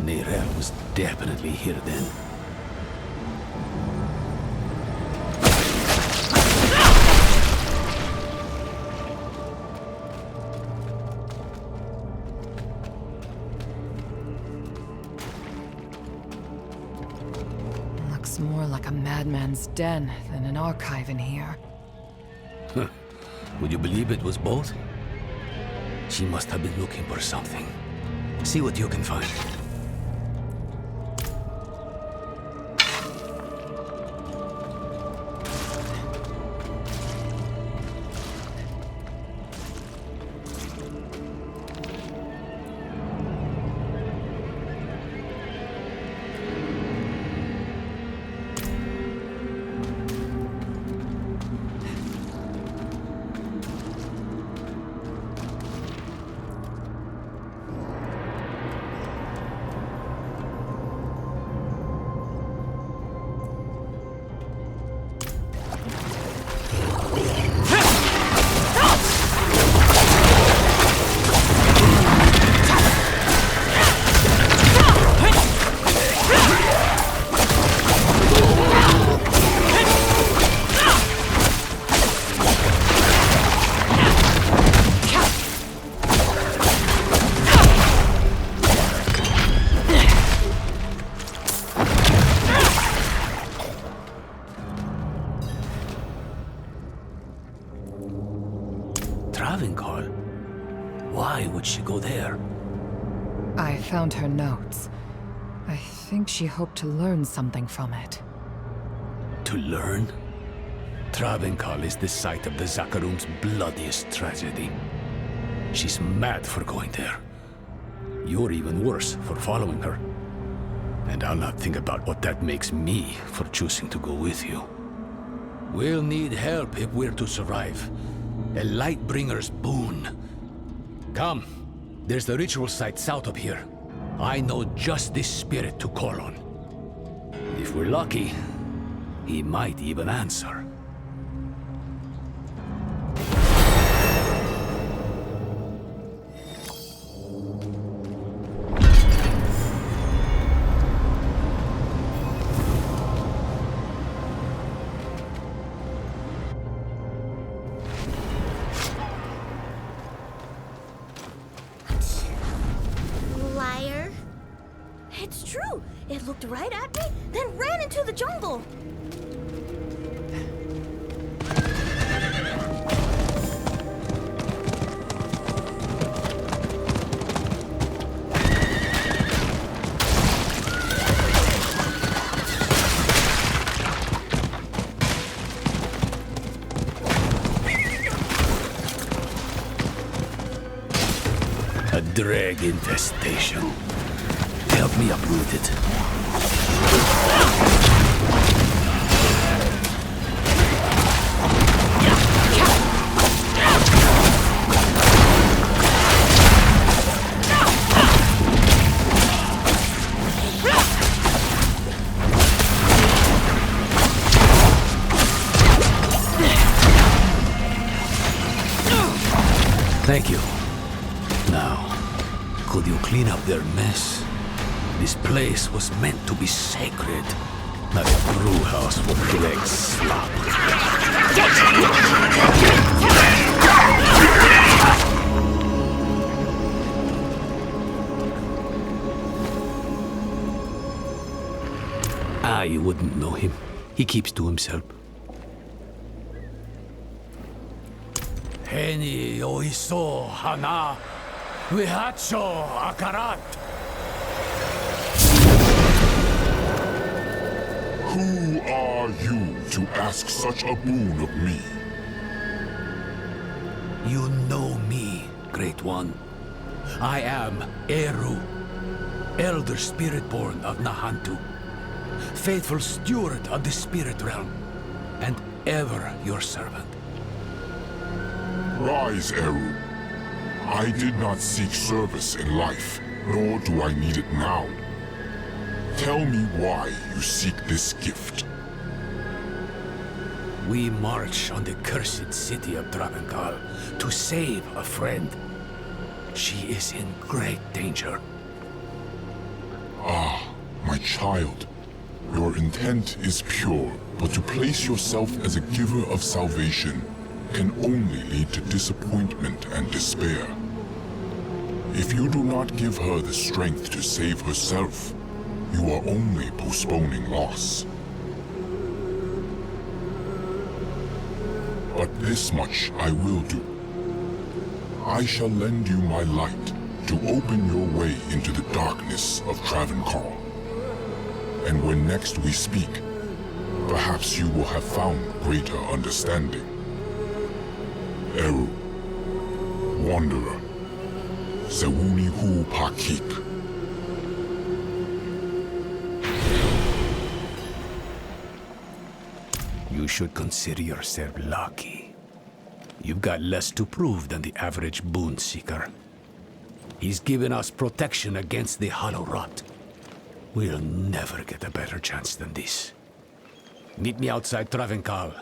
Neyrelle was definitely here then. Looks more like a madman's den than an archive in here. Huh. Would you believe it was both? She must have been looking for something. See what you can find. she go there? I found her notes. I think she hoped to learn something from it. To learn? Travenkal is the site of the Zakarum's bloodiest tragedy. She's mad for going there. You're even worse for following her. And I'll not think about what that makes me for choosing to go with you. We'll need help if we're to survive. A Lightbringer's boon. Come, there's the ritual site south of here. I know just this spirit to call on. If we're lucky, he might even answer. Liar. It's true. It looked right at me, then ran into the jungle. A drag infestation. Help me uproot it. Thank you. Now, could you clean up their mess? This place was meant to be sacred, not a brew house for drag slop. I wouldn't know him. He keeps to himself. Heni oiso hana vihacho akarat. Who are you to ask such a boon of me? You know me, Great One. I am Eru, Elder Spiritborn of Nahantu, faithful steward of the Spirit Realm, and ever your servant. Rise, Eru. I did not seek service in life, nor do I need it now. Tell me why you seek this gift. We march on the cursed city of Travenkal to save a friend. She is in great danger. Ah, my child. Your intent is pure, but to place yourself as a giver of salvation can only lead to disappointment and despair. If you do not give her the strength to save herself, you are only postponing loss. But this much I will do. I shall lend you my light to open your way into the darkness of Travenkal. And when next we speak, perhaps you will have found greater understanding. Eru, Wanderer, Sewuni Hu Pakik. You should consider yourself lucky. You've got less to prove than the average boon seeker. He's given us protection against the Hollow Rot. We'll never get a better chance than this. Meet me outside Travenkal.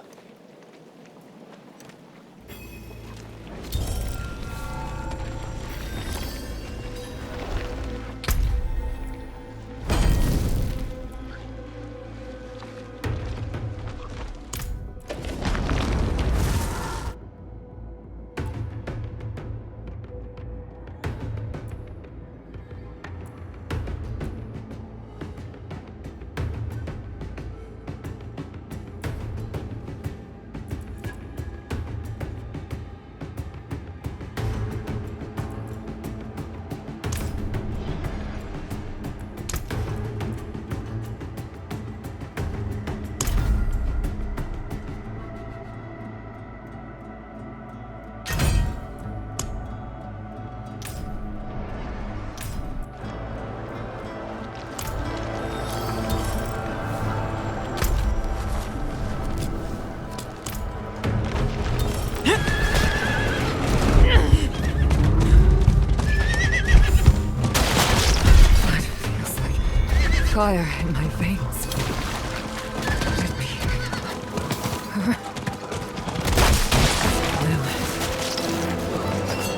fire in my veins.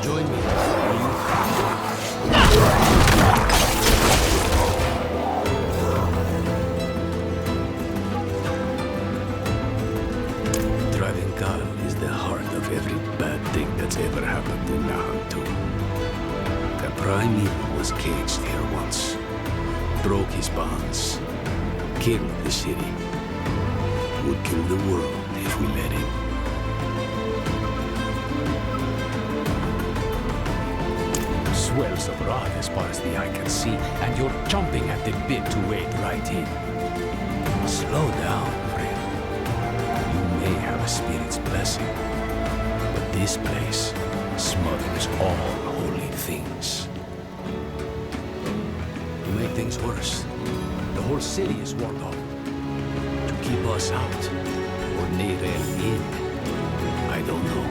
Join me. Dravenkarl is the heart of every bad thing that's ever happened in Nahantu. The primeval was caged here once, broke his bonds, killed the city, would kill the world if we let him. Swells of wrath as far as the eye can see, and you're jumping at the bit to wade right in. Slow down, friend. You may have a spirit's blessing, but this place smothers all holy things. To make things worse, the whole city is walled off. To keep us out, or Neyrel in, I don't know.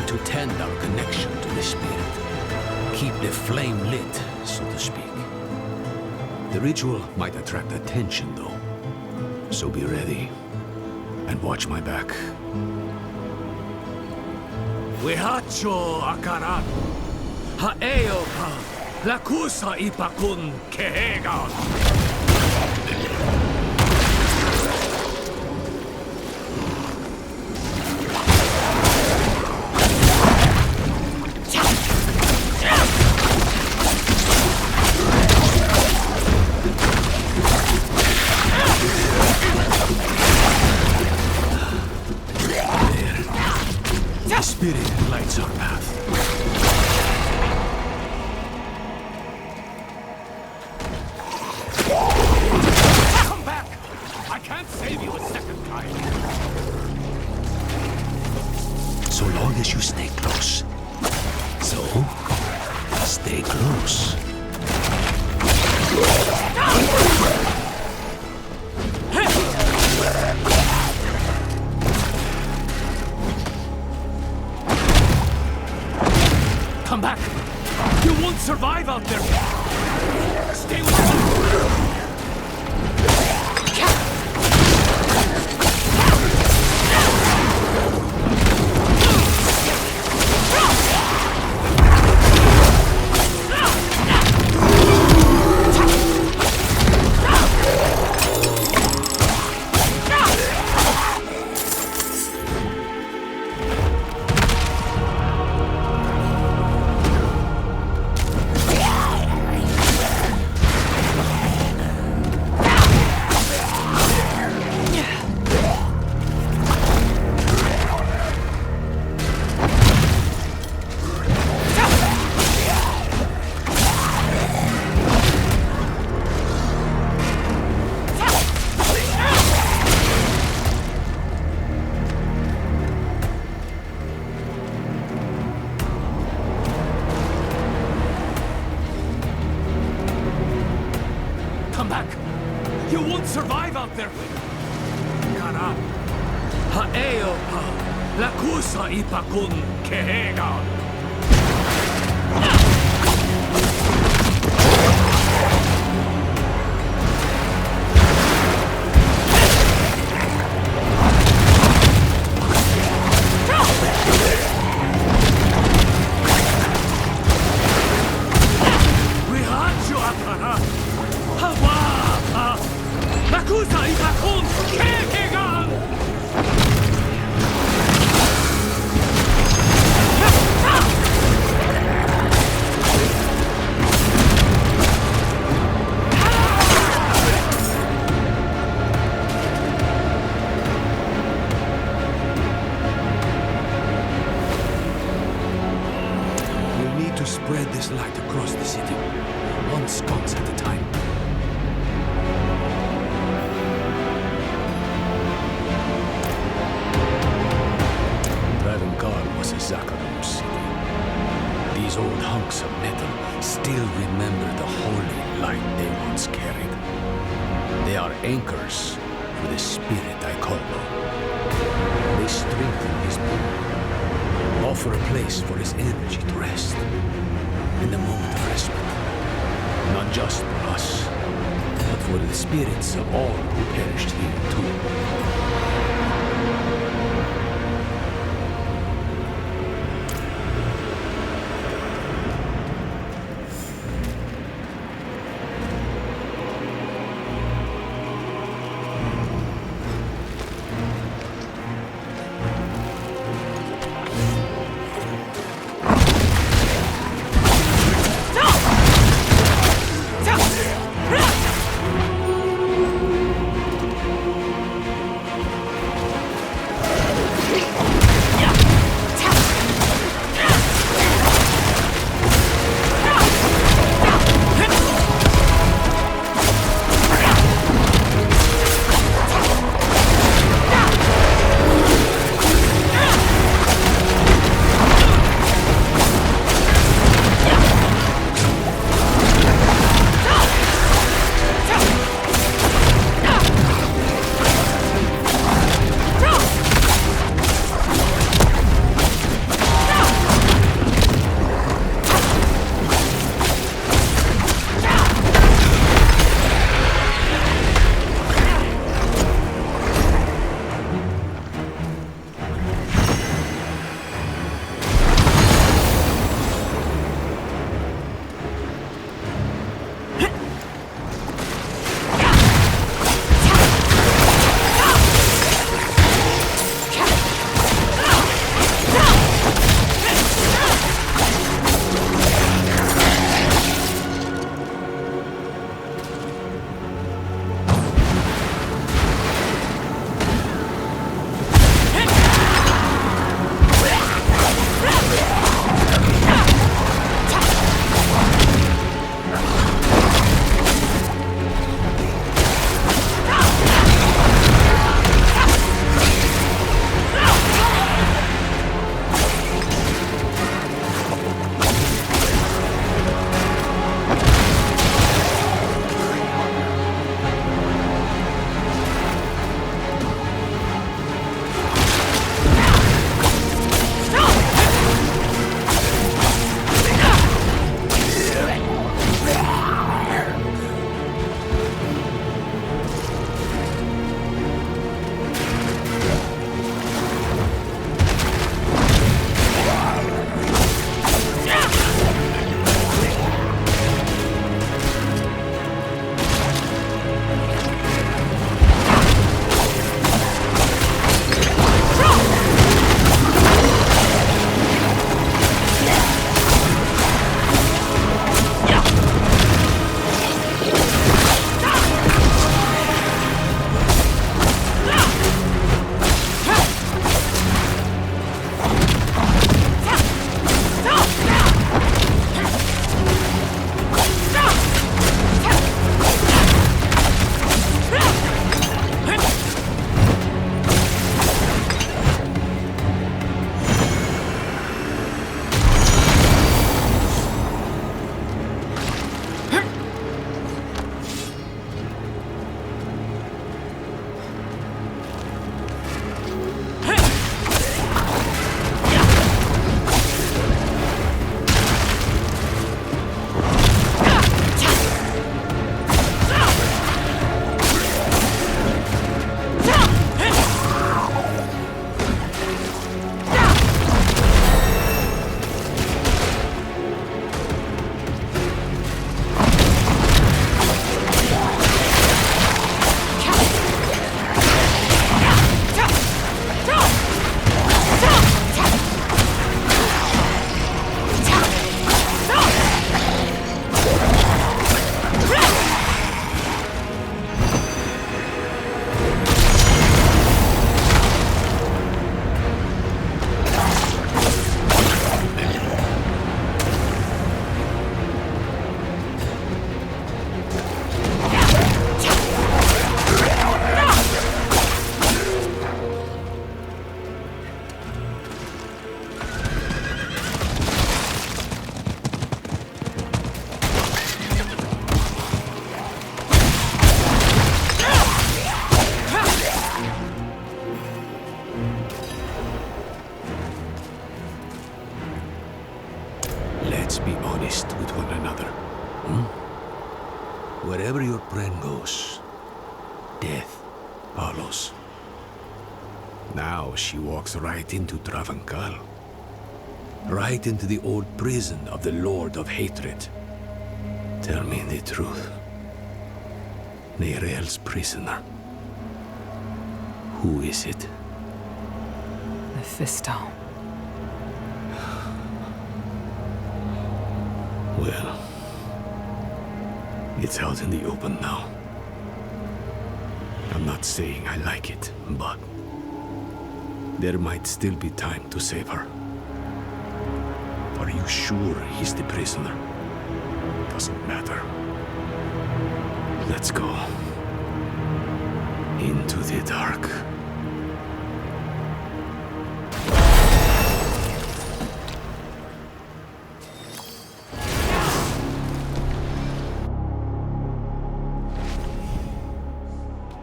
To tend our connection to the spirit. Keep the flame lit, so to speak. The ritual might attract attention, though. So be ready. And watch my back. Wehacho akaran. Haeo pa. Lakusa ipakun kehegan. Spirit lights our path. Come back! I can't save you a second time. So long as you stay close. So, stay close. Come back! You won't survive out there! Stay with me! Come back! You won't survive out there! Kara! Haeo pa! Lakusa ipakun kehegan! Spread this light across the city, one sconce at a time. Dravenkarl was a Zakharum city. These those old hunks of metal still remember the holy light they once carried. They are anchors for the spirit I call them. They strengthen his bone, offer a place for his energy to rest, in the moment of respite. Not just for us, but for the spirits of all who perished here too. Let's be honest with one another. Wherever your friend goes, death follows. Now she walks right into Travancal. Right into the old prison of the Lord of Hatred. Tell me the truth. Neirel's prisoner. Who is it? Mephisto. Well, it's out in the open now. I'm not saying I like it, but there might still be time to save her. Are you sure he's the prisoner? Doesn't matter. Let's go. Into the dark.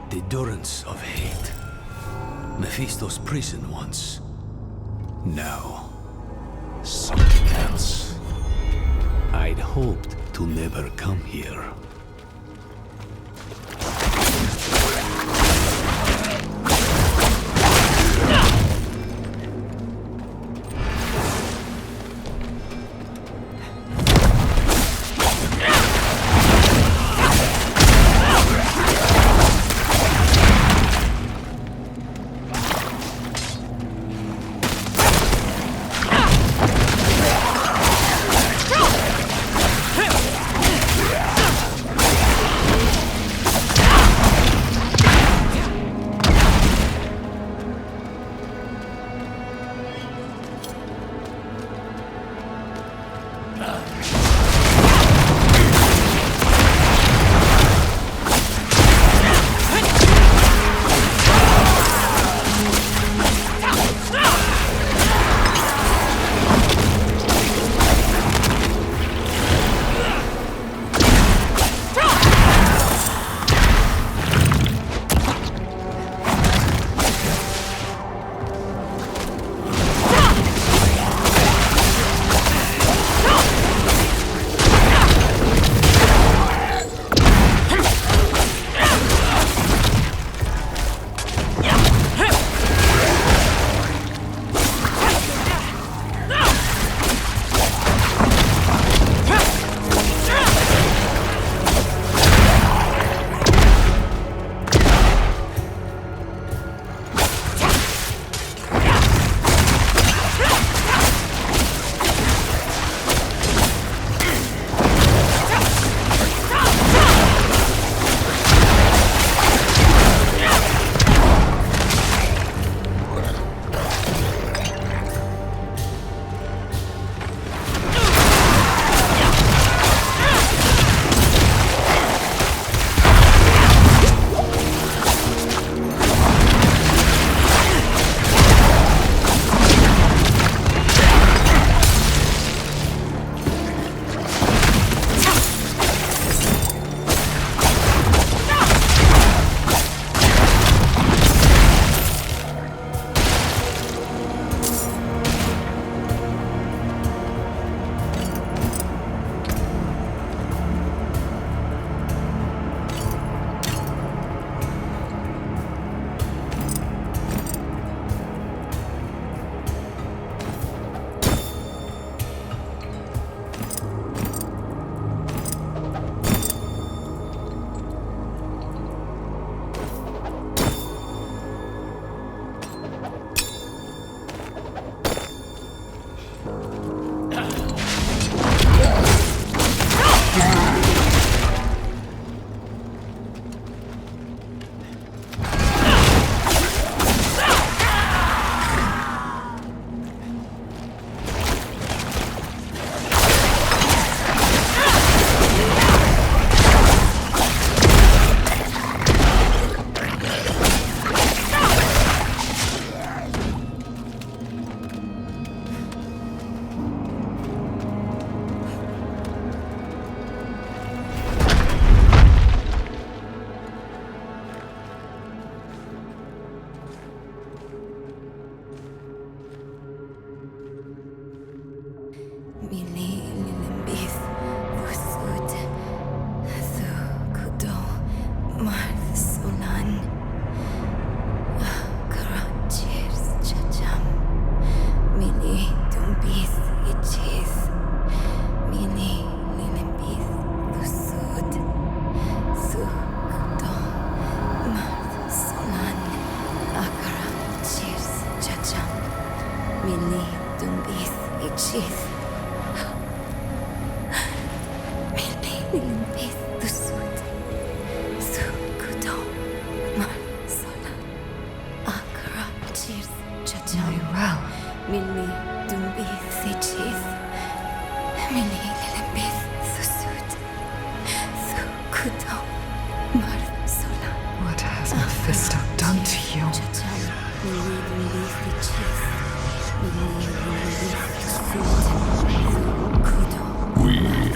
The durance of hate. Mephisto's prison once. Now, something else. I'd hoped to never come here.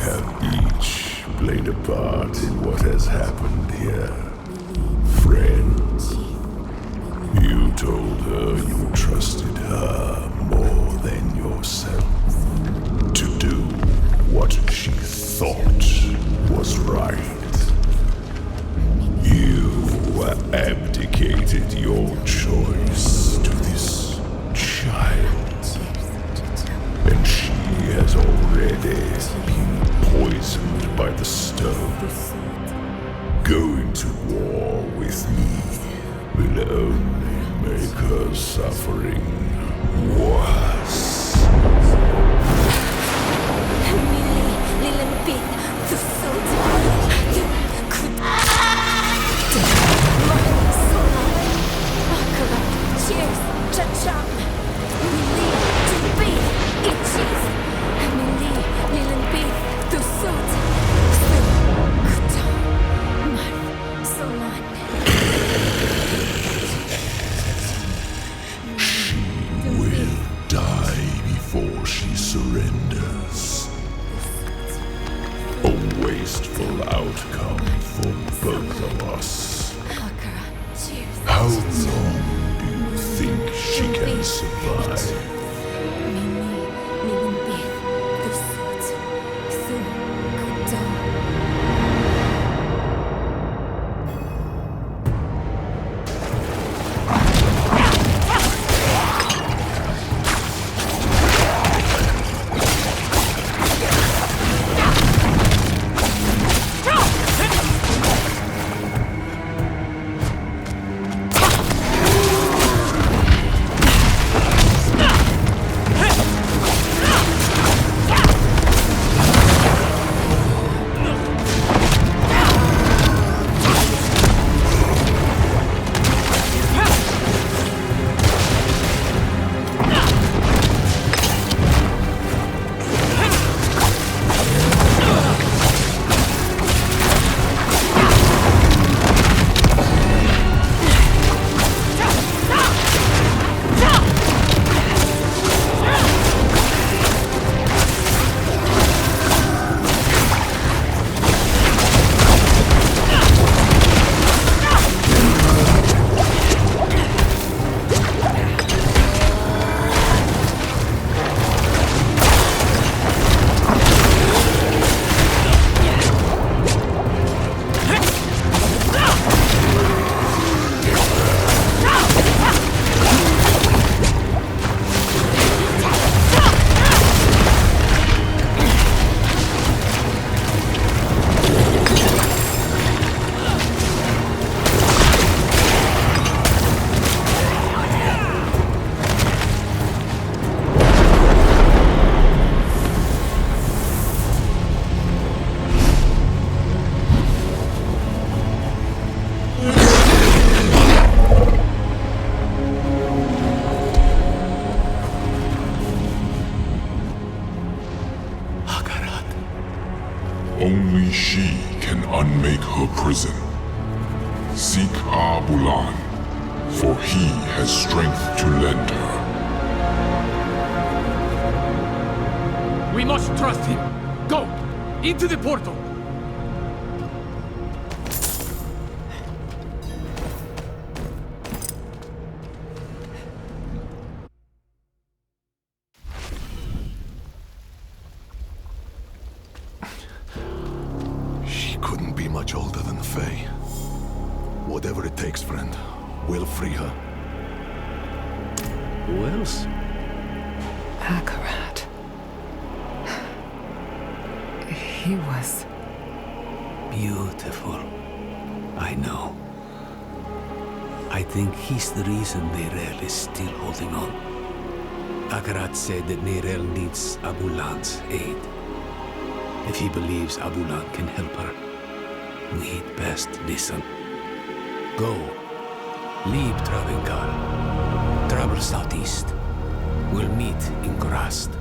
have each played a part in what has happened here. Friend, you told her you trusted her more than yourself to do what she thought was right. You abdicated your choice to this child, and she has already been poisoned by the stone. Going to war with me will only make her suffering worse. Cheers, cha-cha. Mili, to beef, eat cheese. Mili, lilen beef, to suit. Su, kuto, mar, solan. She will die before she surrenders. A wasteful outcome for both of us. How long do you think she can survive? Only she can unmake her prison. Seek Abulan, for he has strength to lend her. We must trust him. Go! Into the portal! She couldn't be much older than Faye. Whatever it takes, friend, we'll free her. Who else? Akarat. He was... beautiful. I know. I think he's the reason Neyrelle is still holding on. Akarat said that Neyrelle needs Abulan's aid. If he believes Abulan can help her, we'd best listen. Go. Leave Travengal. Travel southeast. We'll meet in Kurast.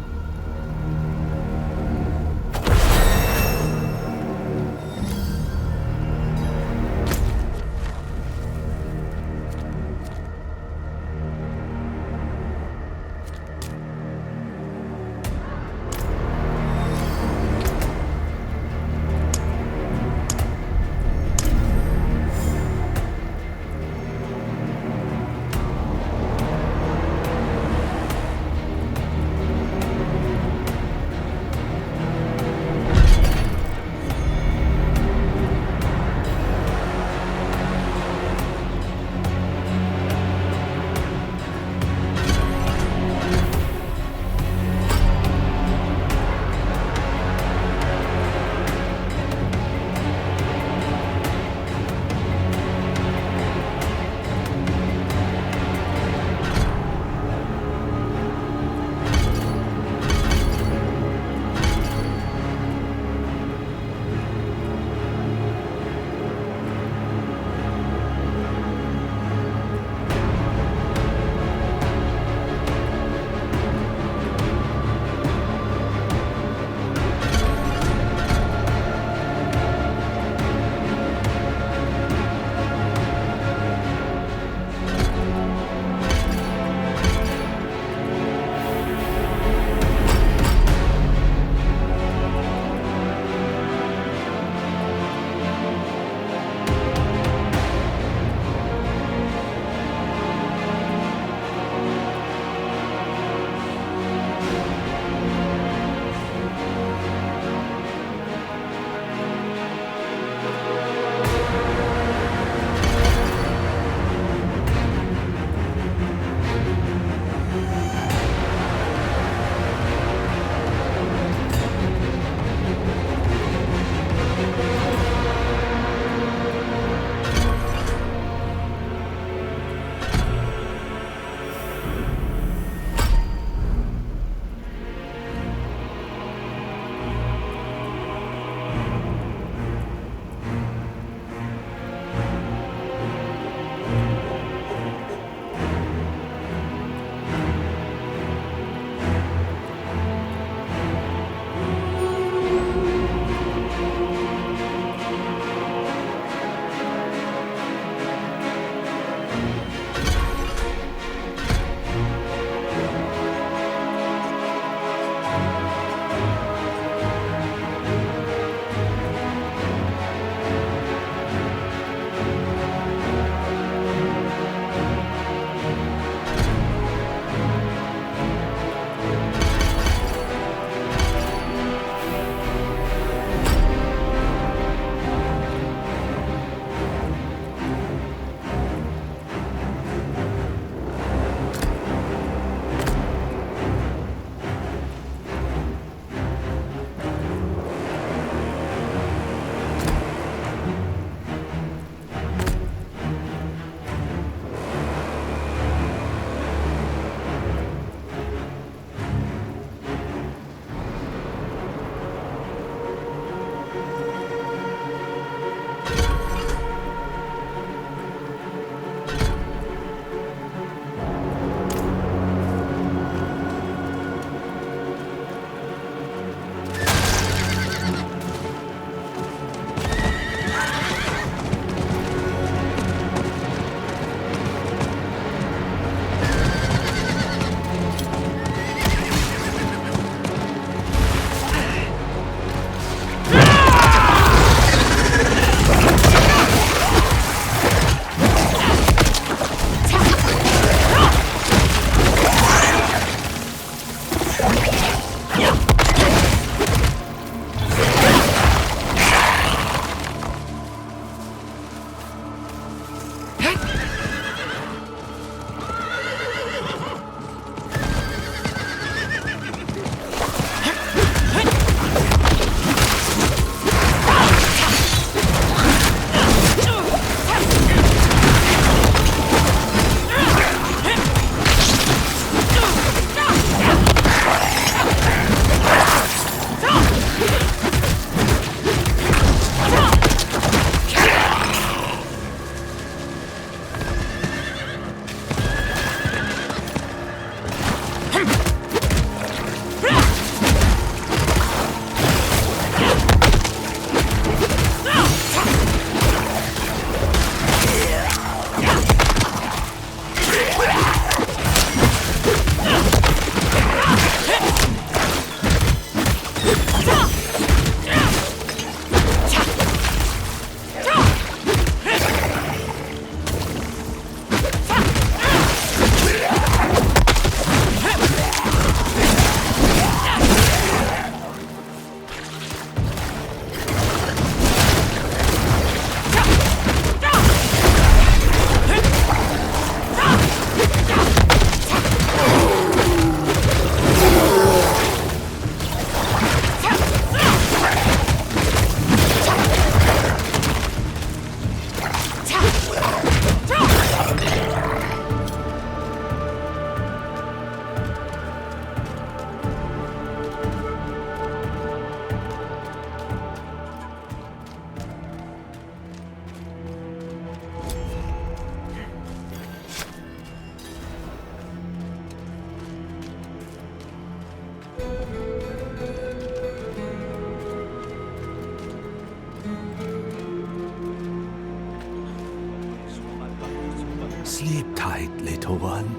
Sleep tight, little one.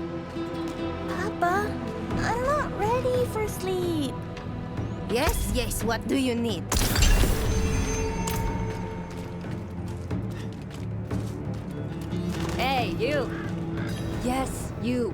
Papa, I'm not ready for sleep. Yes, yes, what do you need? Hey, you! Yes, you.